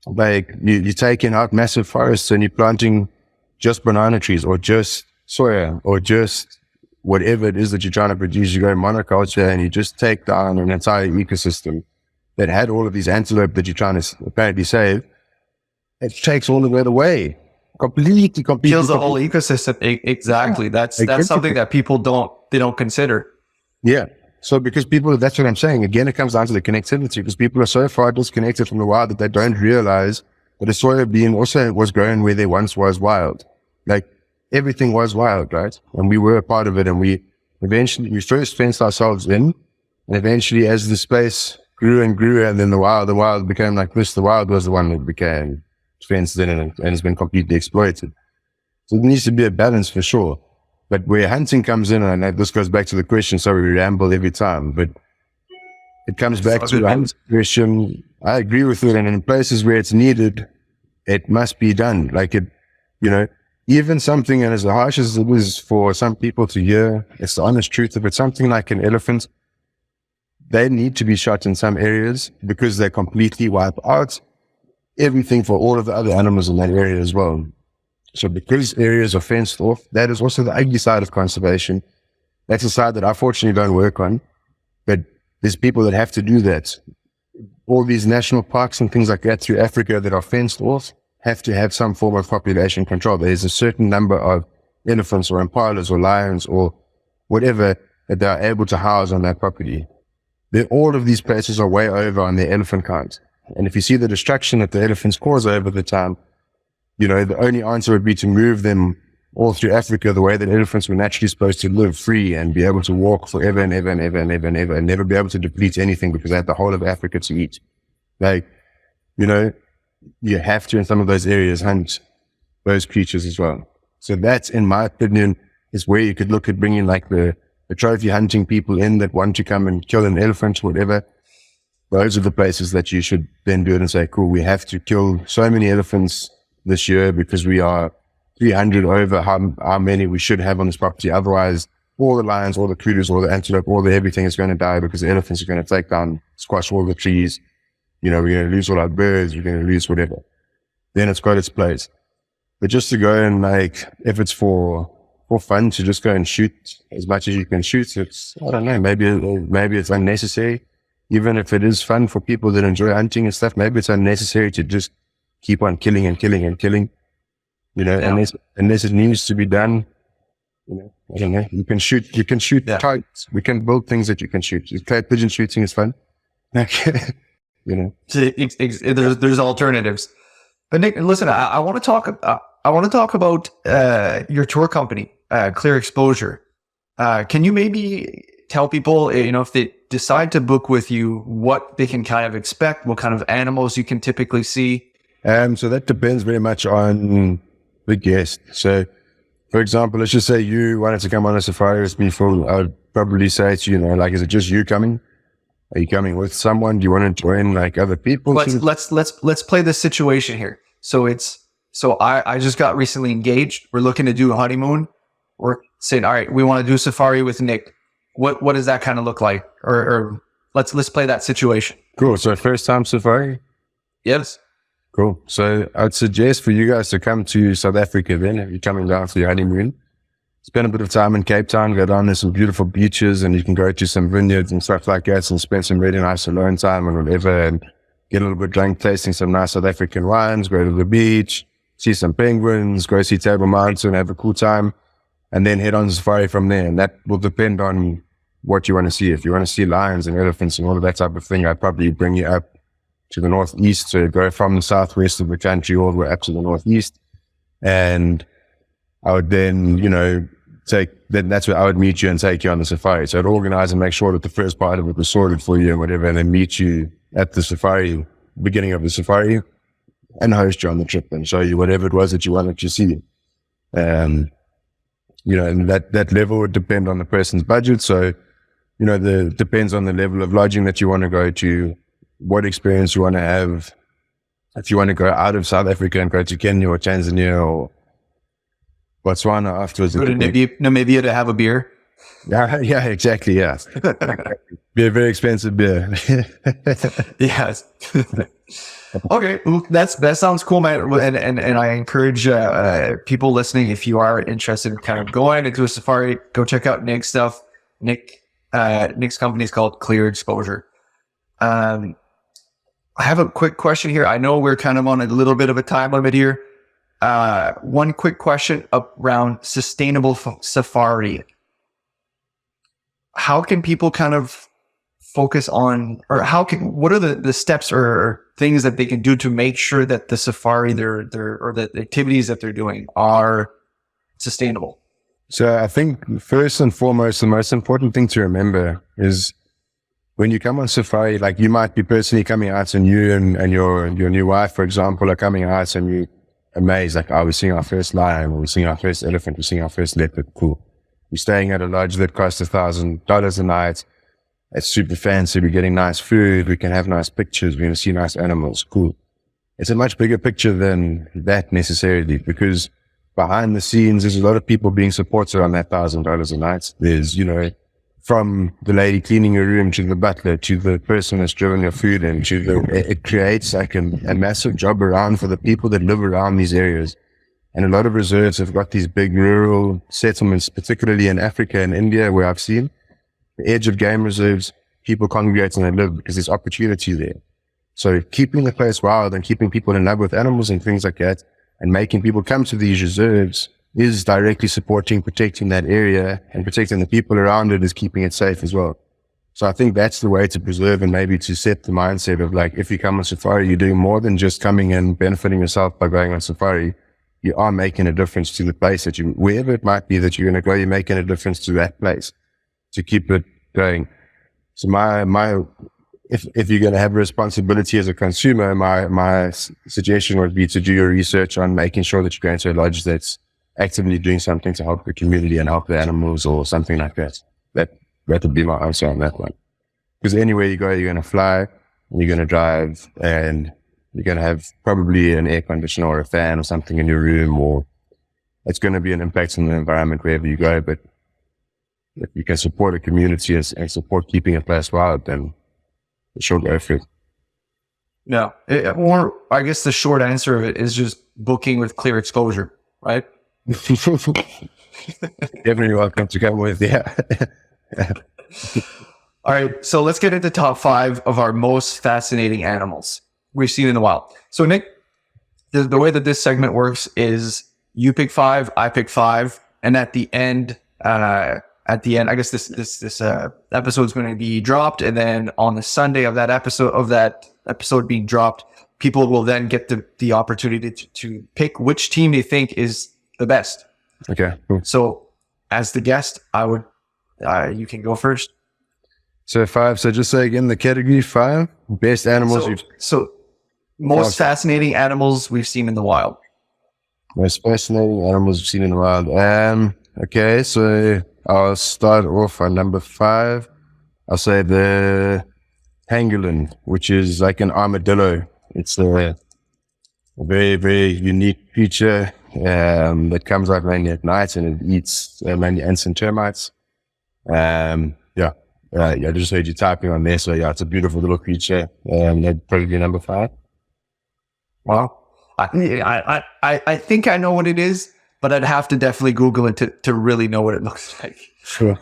like you're taking out massive forests and you're planting just banana trees or just soya or just whatever it is that you're trying to produce. You go monoculture and you just take down an entire ecosystem that had all of these antelope that you're trying to apparently save. It takes all of it away. Completely Kills the whole ecosystem. Exactly. That's something that people don't consider. Yeah. So because people, that's what I'm saying. Again, it comes down to the connectivity, because people are so far disconnected from the wild that they don't realize that a soya bean also was grown where there once was wild. Like everything was wild, right? And we were a part of it, and we first fenced ourselves in, and eventually as the space grew and grew, and then the wild became like this. The wild was the one that became fenced in and has been completely exploited. So there needs to be a balance for sure. But where hunting comes in, and this goes back to the question, sorry, we ramble every time, but it comes back to the hunting question. I agree with it, and in places where it's needed, it must be done. Like it, even something, and as harsh as it is for some people to hear, it's the honest truth of it. Something like an elephant, they need to be shot in some areas because they completely wipe out everything for all of the other animals in that area as well. So because areas are fenced off, that is also the ugly side of conservation. That's a side that I fortunately don't work on, but there's people that have to do that. All these national parks and things like that through Africa that are fenced off have to have some form of population control. There's a certain number of elephants or impalas or lions or whatever that they are able to house on that property. All of these places are way over on their elephant count. And if you see the destruction that the elephants cause over the time, the only answer would be to move them all through Africa the way that elephants were naturally supposed to live free and be able to walk forever and ever and ever and ever and ever and never be able to deplete anything because they had the whole of Africa to eat. Like, you have to, in some of those areas, hunt those creatures as well. So that's, in my opinion, is where you could look at bringing like the trophy hunting people in that want to come and kill an elephant or whatever. Those are the places that you should then do it and say, cool, we have to kill so many elephants this year because we are 300 over how many we should have on this property. Otherwise, all the lions, all the kudu, all the antelope, all the everything is going to die because the elephants are going to take down, squash all the trees. We're going to lose all our birds. We're going to lose whatever. Then it's got its place. But just to go and if it's for fun to just go and shoot as much as you can shoot, it's, I don't know, maybe it's unnecessary. Even if it is fun for people that enjoy hunting and stuff, maybe it's unnecessary to just keep on killing and killing and killing, unless it needs to be done. I don't know. You can shoot targets. We can build things that you can shoot. Pigeon shooting is fun. There's alternatives. But Nick, listen, I want to talk about your tour company, Kleer Exposure. Can you maybe tell people, if they decide to book with you, what they can kind of expect, what kind of animals you can typically see? So that depends very much on the guest. So, for example, let's just say you wanted to come on a safari with me I would probably say to you, is it just you coming? Are you coming with someone? Do you want to join other people? Let's play this situation here. So I just got recently engaged. We're looking to do a honeymoon. We're saying, all right, we want to do safari with Nick. What does that kind of look like? Or let's play that situation. Cool. So first time safari? Yes. Cool. So I'd suggest for you guys to come to South Africa then, if you're coming down for your honeymoon. Spend a bit of time in Cape Town, go down to some beautiful beaches, and you can go to some vineyards and stuff like that and spend some really nice alone time and whatever, and get a little bit drunk tasting some nice South African wines, go to the beach, see some penguins, go see Table Mountain, have a cool time, and then head on safari from there. And that will depend on what you want to see. If you want to see lions and elephants and all of that type of thing, I'd probably bring you up to the northeast. So go from the southwest of the country all the way up to the northeast. And I would then, that's where I would meet you and take you on the safari. So I'd organize and make sure that the first part of it was sorted for you and whatever, and then meet you at the safari, beginning of the safari, and host you on the trip and show you whatever it was that you wanted to see. And that level would depend on the person's budget. So depends on the level of lodging that you want to go to, what experience you want to have. If you want to go out of South Africa and go to Kenya or Tanzania or Botswana afterwards. Go to Namibia to have a beer. Yeah, exactly. Yeah. Be a very expensive beer. Yes. Okay. Well, that sounds cool, man. And I encourage people listening, if you are interested in kind of going into a safari, go check out Nick's stuff. Nick's company is called Kleer Exposure. I have a quick question here. I know we're kind of on a little bit of a time limit here. One quick question around sustainable safari. How can people kind of focus on, or what are the steps or things that they can do to make sure that the safari or the activities that they're doing are sustainable? So I think first and foremost, the most important thing to remember is when you come on safari, like you might be personally coming out and you and your new wife, for example, are coming out and you amazed, like, oh, we're seeing our first lion, or we're seeing our first elephant, we're seeing our first leopard. Cool. We're staying at a lodge that costs $1,000 a night. It's super fancy. We're getting nice food. We can have nice pictures. We're going to see nice animals. Cool. It's a much bigger picture than that necessarily, because behind the scenes, there's a lot of people being supported on that $1,000 a night. There's, from the lady cleaning your room to the butler to the person that's driven your food in, it creates like a massive job around for the people that live around these areas. And a lot of reserves have got these big rural settlements, particularly in Africa and India, where I've seen the edge of game reserves, people congregate and they live because there's opportunity there. So keeping the place wild and keeping people in love with animals and things like that, and making people come to these reserves is directly supporting, protecting that area, and protecting the people around it is keeping it safe as well. So I think that's the way to preserve and maybe to set the mindset of, like, if you come on safari, you're doing more than just coming and benefiting yourself by going on safari. You are making a difference to the place wherever it might be that you're going to go, you're making a difference to that place to keep it going. So if you're going to have a responsibility as a consumer, my suggestion would be to do your research on making sure that you're going to a lodge that's actively doing something to help the community and help the animals or something like that. That would be my answer on that one. Because anywhere you go, you're going to fly, you're going to drive, and you're going to have probably an air conditioner or a fan or something in your room, or it's going to be an impact on the environment wherever you go. But if you can support a community and support keeping a place wild, then it should go for it. No, or I guess the short answer of it is just booking with Kleer Exposure, right? Definitely welcome to come with, yeah. All right, so let's get into top 5 of our most fascinating animals we've seen in the wild. So Nick, the way that this segment works is you pick 5, I pick 5, and at the end, I guess this episode is going to be dropped, and then on the Sunday of that episode being dropped, people will then get the opportunity to pick which team they think is the best. Okay, cool. So as the guest, you can go first. So 5. So just say again the category 5 best animals. So most fascinating animals we've seen in the wild. Most fascinating animals we've seen in the wild. Okay, so I'll start off on number 5. I'll say the pangolin, which is like an armadillo. It's a very, very unique creature that comes out mainly at night, and it eats mainly ants and termites. I just heard you typing on there, so yeah, it's a beautiful little creature. That'd probably be number 5. Wow. I think I know what it is, but I'd have to definitely Google it to really know what it looks like. Sure.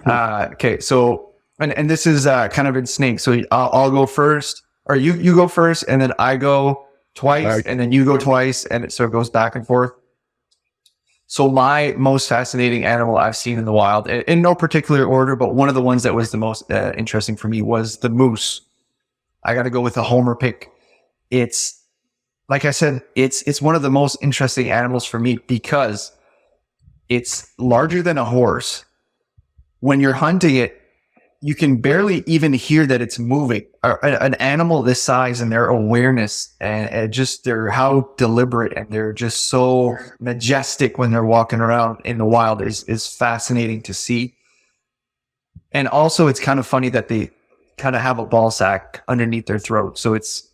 Okay, so and this is kind of in snake. So I'll go first, or you go first, and then I go twice, and then you go twice, and it goes back and forth. So my most fascinating animal I've seen in the wild, in no particular order, but one of the ones that was the most interesting for me was the moose. I got to go with the homer pick. It's, like I said, it's one of the most interesting animals for me because it's larger than a horse. When you're hunting it, you can barely even hear that it's moving. An animal this size and their awareness and just how deliberate, and they're just so majestic when they're walking around in the wild is fascinating to see. And also, it's kind of funny that they kind of have a ball sack underneath their throat. So it's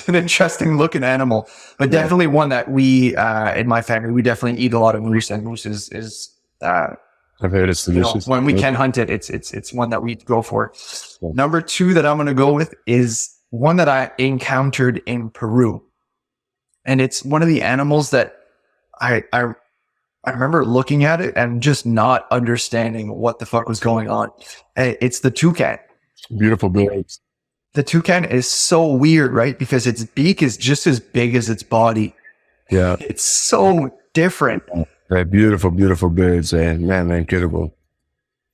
an interesting looking animal, but definitely one that we, in my family, we definitely eat a lot of moose, and moose is I've heard it's delicious. when we can hunt it, it's one that we go for. Number 2 that I'm going to go with is one that I encountered in Peru. And it's one of the animals that I remember looking at it and just not understanding what the fuck was going on. It's the toucan. Beautiful birds. The toucan is so weird, right? Because its beak is just as big as its body. Yeah. It's so different. They're beautiful, beautiful birds, and man, they're incredible.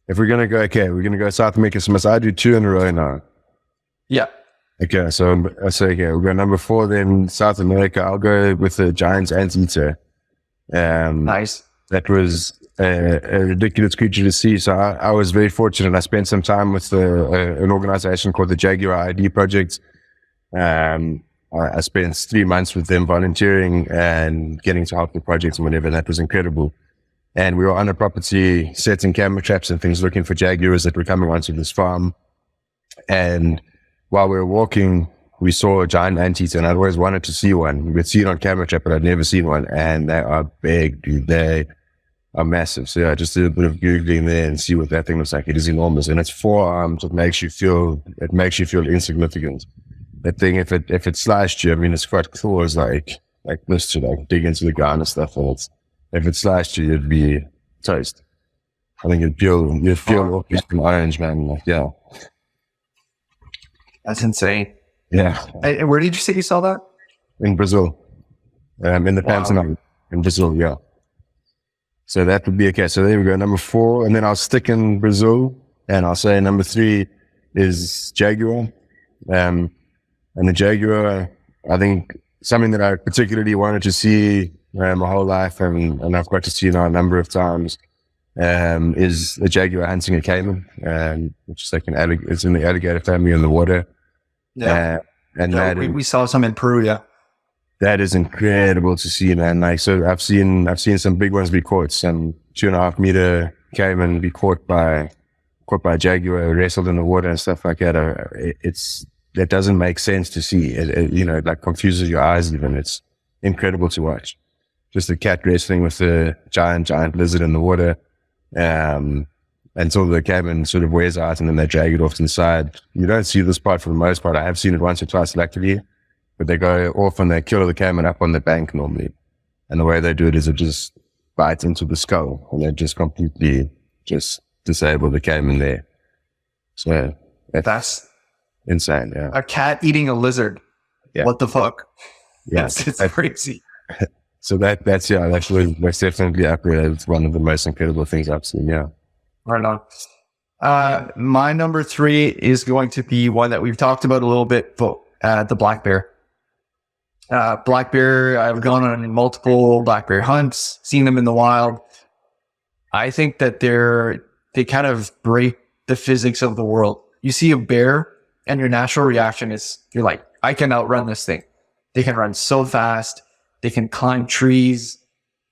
If we're going to go South America. So I do 2 in a row now. Yeah. Okay, so we'll go number 4 then, South America. I'll go with the giant anteater. Nice. That was a ridiculous creature to see. So I was very fortunate. I spent some time with an organization called the Jaguar ID Project. I spent 3 months with them volunteering and getting to help the project and whatever. That was incredible. And we were on a property setting camera traps and things, looking for jaguars that were coming onto this farm. And while we were walking, we saw a giant anteater, and I'd always wanted to see one. We'd see it on camera trap, but I'd never seen one. And they are big, dude. They are massive. So yeah, I just did a bit of Googling there and see what that thing looks like. It is enormous. And it's 4 arms. It makes you feel insignificant. That thing, if it slashed you, I mean, it's got claws like this to like dig into the ground and stuff. And if it slashed you, you'd be toast. I think you'd feel all orange, man. Like, yeah. That's insane. Yeah. And where did you say you saw that? In Brazil. In the Pantanal. In Brazil, yeah. So that would be okay. So there we go. Number 4. And then I'll stick in Brazil. And I'll say number 3 is jaguar. And the jaguar, I think something that I particularly wanted to see my whole life, and I've got to see now a number of times, is the jaguar hunting a caiman, which is like it's in the alligator family in the water. Yeah. And yeah, we saw some in Peru, yeah. That is incredible to see, man. Like, so I've seen some big ones be caught, some 2.5 meter caiman be caught by a jaguar, wrestled in the water and stuff like that. That doesn't make sense to see. It like confuses your eyes even. It's incredible to watch. Just a cat wrestling with a giant lizard in the water, until the caiman sort of wears out and then they drag it off to the side. You don't see this part for the most part. I have seen it once or twice luckily, but they go off and they kill the caiman up on the bank normally. And the way they do it is it just bites into the skull and they just completely just disable the caiman there. So that's insane, yeah. A cat eating a lizard. Yeah. What the fuck? Yes, it's crazy. So that's definitely up there. It's one of the most incredible things I've seen, yeah. Right on. My number 3 is going to be one that we've talked about a little bit, but the black bear. Black bear, I've gone on multiple black bear hunts, seen them in the wild. I think that they kind of break the physics of the world. You see a bear, and your natural reaction is, you're like, I can outrun this thing. They can run so fast. They can climb trees.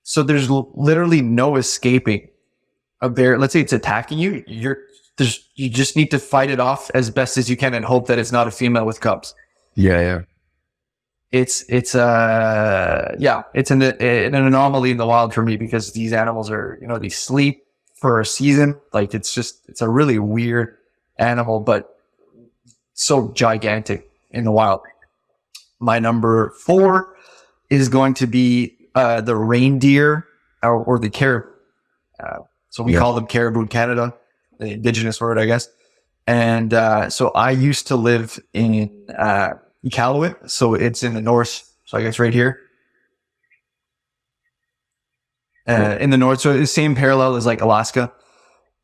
So there's literally no escaping a bear. Let's say it's attacking you. You just need to fight it off as best as you can and hope that it's not a female with cubs. Yeah. It's an anomaly in the wild for me, because these animals are, they sleep for a season. Like, it's a really weird animal, but so gigantic in the wild. My number 4 is going to be the reindeer or the caribou. So we call them caribou in Canada, the indigenous word, I guess. And so I used to live in Iqaluit, so it's in the north. So I guess right here. In the north, so it's the same parallel as like Alaska.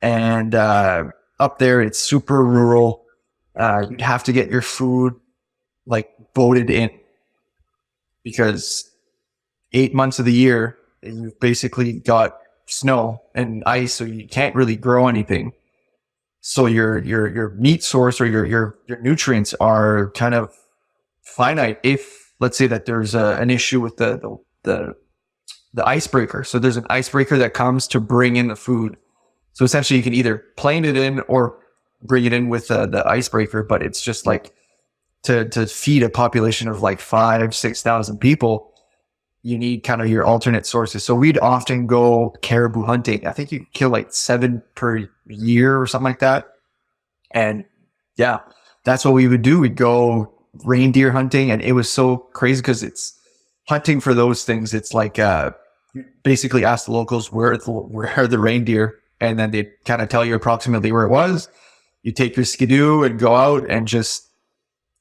And up there, it's super rural. You'd have to get your food like boated in, because 8 months of the year, you've basically got snow and ice, so you can't really grow anything. So your meat source or your nutrients are kind of finite. If, let's say that there's an issue with the icebreaker. So there's an icebreaker that comes to bring in the food. So essentially, you can either plane it in or bring it in with the icebreaker. But it's just like to feed a population of like 5,000-6,000 people, you need kind of your alternate sources. So we'd often go caribou hunting. I think you kill like 7 per year or something like that. And yeah, that's what we would do. We'd go reindeer hunting, and it was so crazy because it's hunting for those things. It's like you basically ask the locals where are the reindeer, and then they kind of tell you approximately where it was. You take your skidoo and go out and just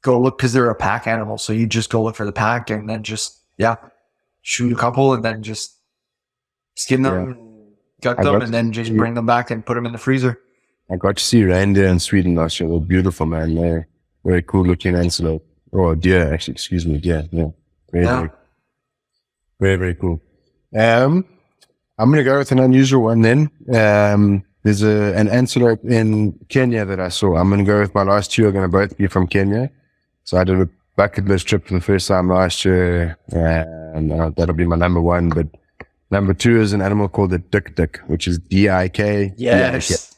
go look, because they're a pack animal. So you just go look for the pack and then just shoot a couple and then just skin them, gut them, and then just bring them back and put them in the freezer. I got to see reindeer in Sweden last year. They're beautiful, man. They're very cool looking antelope. Or deer, actually. Excuse me. Deer. Yeah. Very cool. I'm going to go with an unusual one then. There's an antelope in Kenya that I saw. I'm going to go with my last two are going to both be from Kenya. So I did a bucket list trip for the first time last year, and that'll be my number one. But number two is an animal called the dik, which is D-I-K. Yes.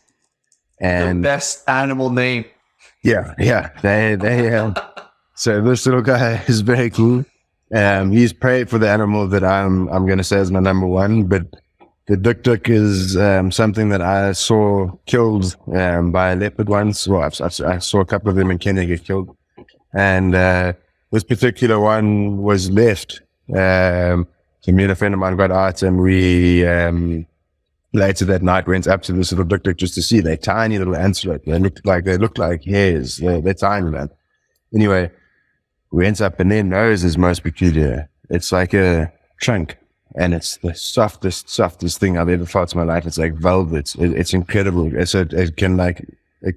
And the best animal name. Yeah. They so this little guy is very cool. He's prey for the animal that I'm going to say is my number one, but the dik is something that I saw killed by a leopard once. Well, I saw a couple of them in Kenya get killed. And this particular one was left. So me and a friend of mine got out, and we later that night went up to this little dik just to see. They're tiny little antelope. They look like hares. They're tiny, man. Anyway, we went up, and their nose is most peculiar. It's like a trunk, and it's the softest thing I've ever felt in my life. It's like velvet. It's incredible. It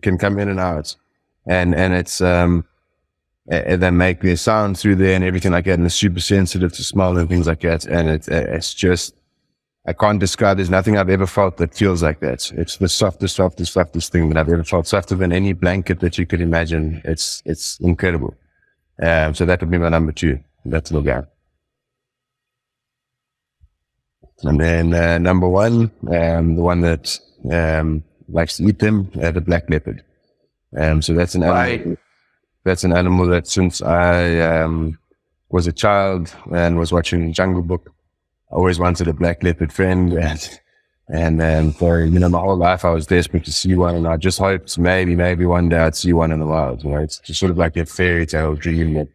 can come in and out, and it's and they make their sound through there and everything like that, and it's super sensitive to smell and things like that. And it's just, I can't describe. There's nothing I've ever felt that feels like that. It's the softest thing that I've ever felt. Softer than any blanket that you could imagine. It's incredible. So that would be my number two. That's little guy. And then number one, the one that likes to eat them, the black leopard. So that's an animal. That's an animal that since I was a child and was watching Jungle Book, I always wanted a black leopard friend, and for my whole life I was desperate to see one, and I just hoped maybe one day I'd see one in the wild. It's just sort of like a fairy tale dream. That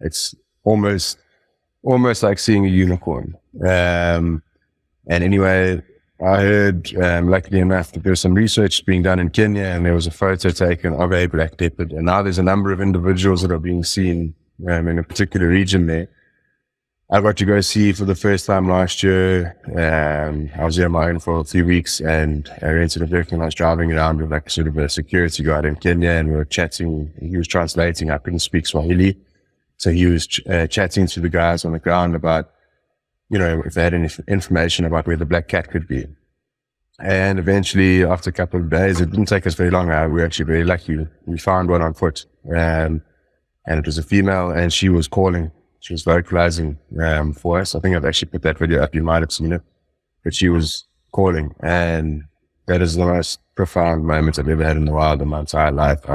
it's almost like seeing a unicorn. And anyway, I heard, luckily enough, that there was some research being done in Kenya, and there was a photo taken of a black leopard. And now there's a number of individuals that are being seen in a particular region there. I got to go see for the first time last year. I was there on my own for a few weeks, and I rented a vehicle, and I was driving around with like sort of a security guard in Kenya, and we were chatting. He was translating. I couldn't speak Swahili. So he was chatting to the guys on the ground about, if they had any information about where the black cat could be. And eventually, after a couple of days, it didn't take us very long. We were actually very lucky. We found one on foot. And it was a female, and she was calling. She was vocalizing for us. I think I've actually put that video up. You might have seen it. But she was calling. And that is the most profound moment I've ever had in the wild in my entire life.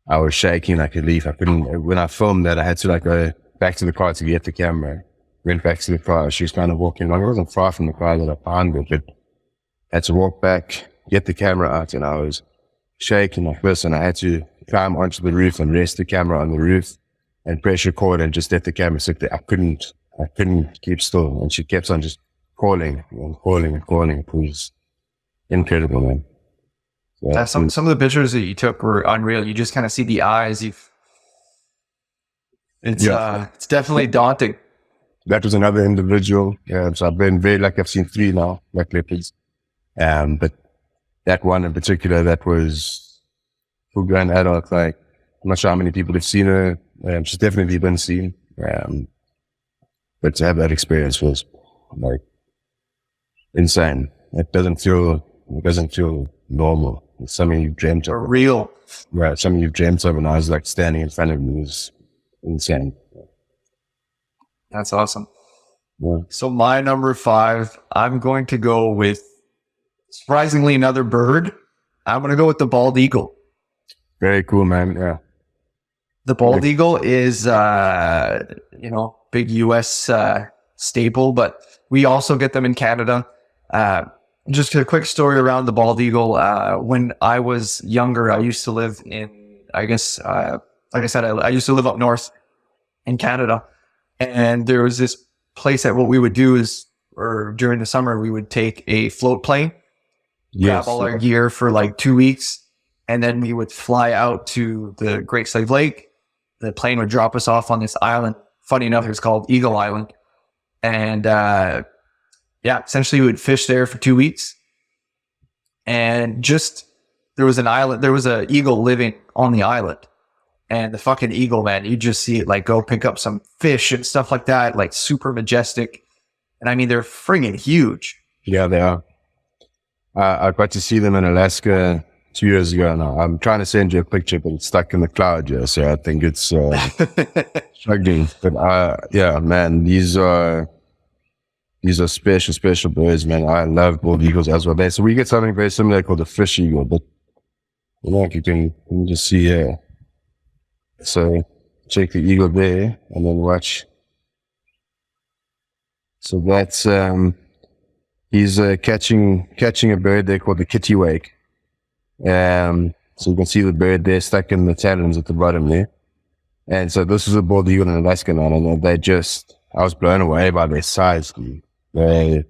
I was shaking like a leaf. When I filmed that, I had to go back to the car to get the camera. Went back to the car. She was kind of walking along. It wasn't far from the car that I found her, but I had to walk back, get the camera out, and I was shaking like this, and I had to climb onto the roof and rest the camera on the roof and press record and just let the camera sit there. I couldn't keep still, and she kept on just calling and calling and calling. It was incredible, man. So, some of the pictures that you took were unreal. You just kind of see the eyes. It's definitely daunting. That was another individual. So I've been very lucky. I've seen 3 now, black leopards. But that one in particular, that was full grown adult. I'm not sure how many people have seen her. She's definitely been seen. But to have that experience was insane. It doesn't feel normal. It's something you've dreamt of. Real. Right. Something you've dreamt of, and I was standing in front of me. It was insane. That's awesome. Yeah. So my number 5, I'm going to go with surprisingly, another bird. I'm going to go with the bald eagle. Very cool, man. Yeah. The bald eagle is, big U.S. staple, but we also get them in Canada. Just a quick story around the bald eagle. When I was younger, I used to live in, like I said, I used to live up north in Canada. And there was this place that what we would do is, or during the summer, we would take a float plane, grab all our gear for like 2 weeks, and then we would fly out to the Great Slave Lake. The plane would drop us off on this island. Funny enough, it was called Eagle Island. And essentially we would fish there for 2 weeks. And there was an eagle living on the island. And the fucking eagle, man, you just see it like go pick up some fish and stuff like that, like super majestic. And I mean, they're friggin' huge. Yeah, they are. I got to see them in Alaska 2 years ago now. I'm trying to send you a picture, but it's stuck in the cloud, yeah. So I think it's struggling. But yeah, man, these are special birds, man. I love bald eagles as well. So we get something very similar called the fish eagle, but you can just see here. So check the eagle there, and then watch. So that's he's catching a bird there called the kittiwake. So you can see the bird there stuck in the talons at the bottom there. And so this is a bald eagle in Alaska now, and I was blown away by their size. You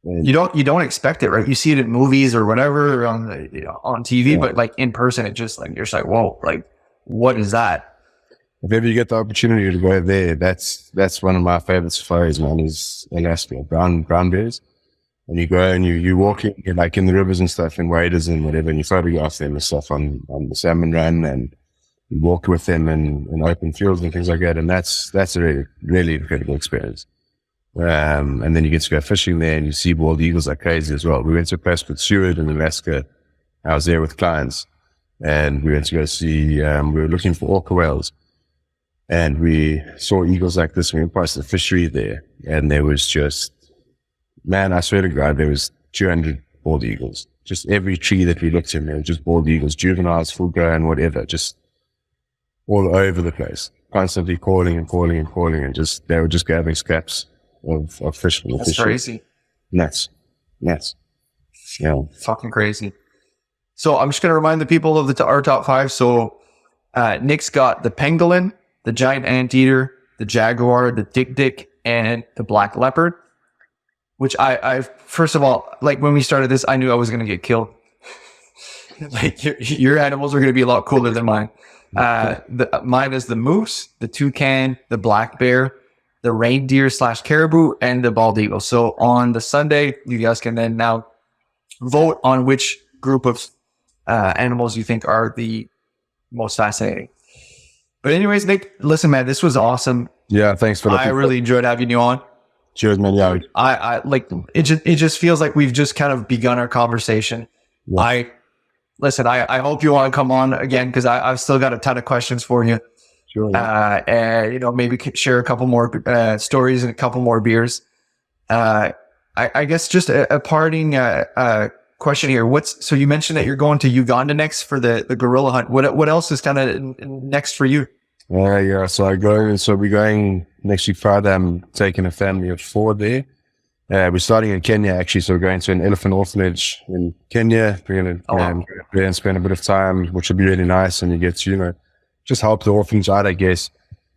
don't expect it, right? You see it in movies or whatever on TV, but like in person, it just like you're just like, whoa, like what is that? If ever you get the opportunity to go there, that's one of my favorite safaris, man, is Alaska, brown bears. And you go and you're walking like in the rivers and stuff and waders and whatever, and you photograph them and stuff on the salmon run, and you walk with them in open fields and things like that. And that's a really, really incredible experience. And then you get to go fishing there and you see bald eagles like crazy as well. We went to a place called Seward in Alaska. I was there with clients, and we went to go see, we were looking for orca whales, and we saw eagles like this. We went past the fishery there, and there was just, man, I swear to God, there was 200 bald eagles. Just every tree that we looked in, there were just bald eagles, juveniles, full grown, whatever, just all over the place, constantly calling, and just, they were just grabbing scraps of fish from the That's fishery. crazy. Nuts. Yeah. Fucking crazy. So I'm just going to remind the people of our top five. So Nick's got the pangolin, the giant anteater, the jaguar, the dik-dik, and the black leopard. Which I first of all, like when we started this, I knew I was going to get killed. Like your animals are going to be a lot cooler than mine. Mine is the moose, the toucan, the black bear, the reindeer / caribou, and the bald eagle. So on the Sunday, you guys can then now vote on which group of animals you think are the most fascinating. But anyways, Nick, listen, man, this was awesome. Yeah, thanks for I really enjoyed having you on. Cheers, man. Yeah. I like it. Just feels like we've just kind of begun our conversation. Yeah. I hope you want to come on again, because I've still got a ton of questions for you. Sure. Yeah. And maybe share a couple more stories and a couple more beers. I guess just a parting question here. So you mentioned that you're going to Uganda next for the gorilla hunt. What else is kind of next for you? Yeah. So we're going next week Friday. I'm taking a family of 4 there. We're starting in Kenya actually. So we're going to an elephant orphanage in Kenya. We're going to there and spend a bit of time, which will be really nice. And you get to, just help the orphans out, I guess.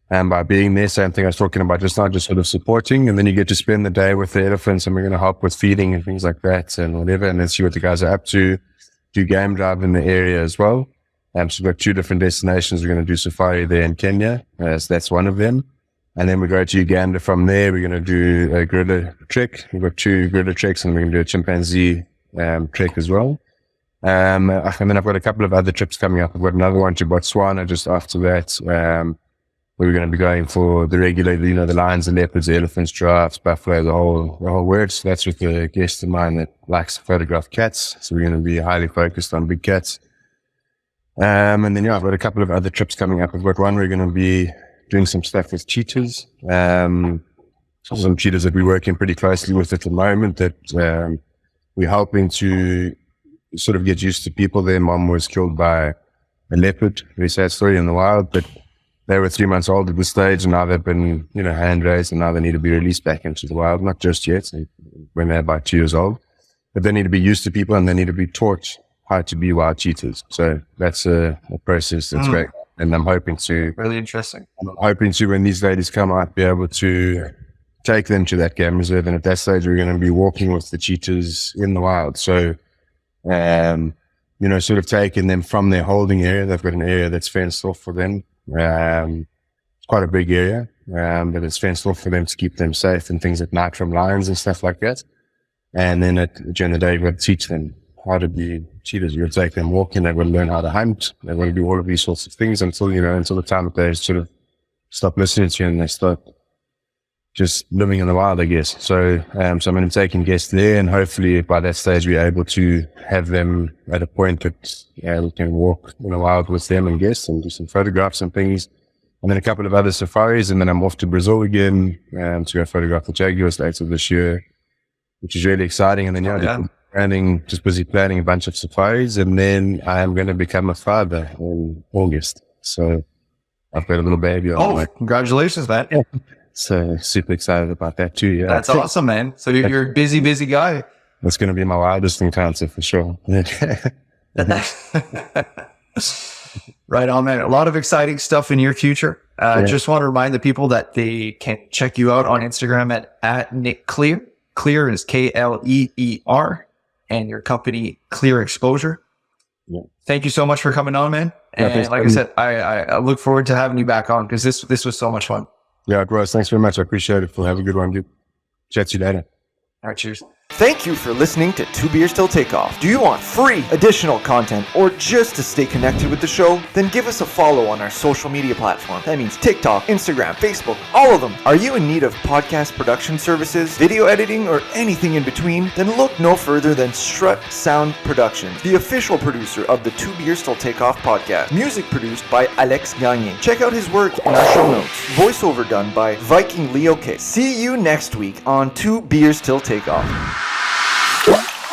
And by being there, same thing I was talking about, just not just sort of supporting, and then you get to spend the day with the elephants, and we're going to help with feeding and things like that and whatever, and then see what the guys are up to, do game drive in the area as well. So we've got 2 different destinations. We're going to do safari there in Kenya. So that's one of them. And then we go to Uganda from there. We're going to do a gorilla trek. We've got 2 gorilla treks, and we're going to do a chimpanzee trek as well. And then I've got a couple of other trips coming up. I've got another one to Botswana just after that. We're going to be going for the regular, the lions, the leopards, the elephants, giraffes, buffalo, the whole works. So that's with a guest of mine that likes to photograph cats. So we're going to be highly focused on big cats. And then, I've got a couple of other trips coming up. I've got one we're going to be doing some stuff with cheetahs. Some cheetahs that we're working pretty closely with at the moment that we're hoping to sort of get used to people. Their mom was killed by a leopard, very sad story in the wild, but they were 3 months old at this stage, and now they've been, hand raised, and now they need to be released back into the wild. Not just yet, when they're about 2 years old, but they need to be used to people, and they need to be taught how to be wild cheetahs. So that's a process that's great. And I'm hoping to, Really interesting. when these ladies come out, be able to take them to that game reserve. And at that stage, we're going to be walking with the cheetahs in the wild. So, sort of taking them from their holding area. They've got an area that's fenced off for them. It's quite a big area, but it's fenced off for them to keep them safe and things at night from lions and stuff like that. And then at the end of the day, you've got to teach them how to be cheetahs. You've got to take them walking. They've got to learn how to hunt. They've got to do all of these sorts of things until the time that they sort of stop listening to you and they start just living in the wild, I guess. So, I'm going to be taking guests there, and hopefully by that stage we're able to have them at a point that we can walk in the wild with them and guests and do some photographs and things. And then a couple of other safaris, and then I'm off to Brazil again to go photograph the jaguars later this year, which is really exciting. And then just busy planning a bunch of safaris, and then I am going to become a father in August. So I've got a little baby on the way. Congratulations, man. Yeah. So super excited about that too. Yeah, That's awesome, man. So you're a busy guy. That's going to be my wildest encounter for sure. Right on, man. A lot of exciting stuff in your future. Just want to remind the people that they can check you out on Instagram at Nick Kleer. Kleer is Kleer, and your company Kleer Exposure. Yeah. Thank you so much for coming on, man. And like I said, I look forward to having you back on because this was so much fun. Yeah, gross. Thanks very much. I appreciate it. Have a good one, dude. Chat to you later. All right, cheers. Thank you for listening to Two Beers Till Takeoff. Do you want free additional content or just to stay connected with the show? Then give us a follow on our social media platform. That means TikTok, Instagram, Facebook, all of them. Are you in need of podcast production services, video editing, or anything in between? Then look no further than Strut Sound Productions, the official producer of the Two Beers Till Takeoff podcast. Music produced by Alex Gagné. Check out his work in our show notes. Voiceover done by Viking Leo K. See you next week on Two Beers Till Takeoff.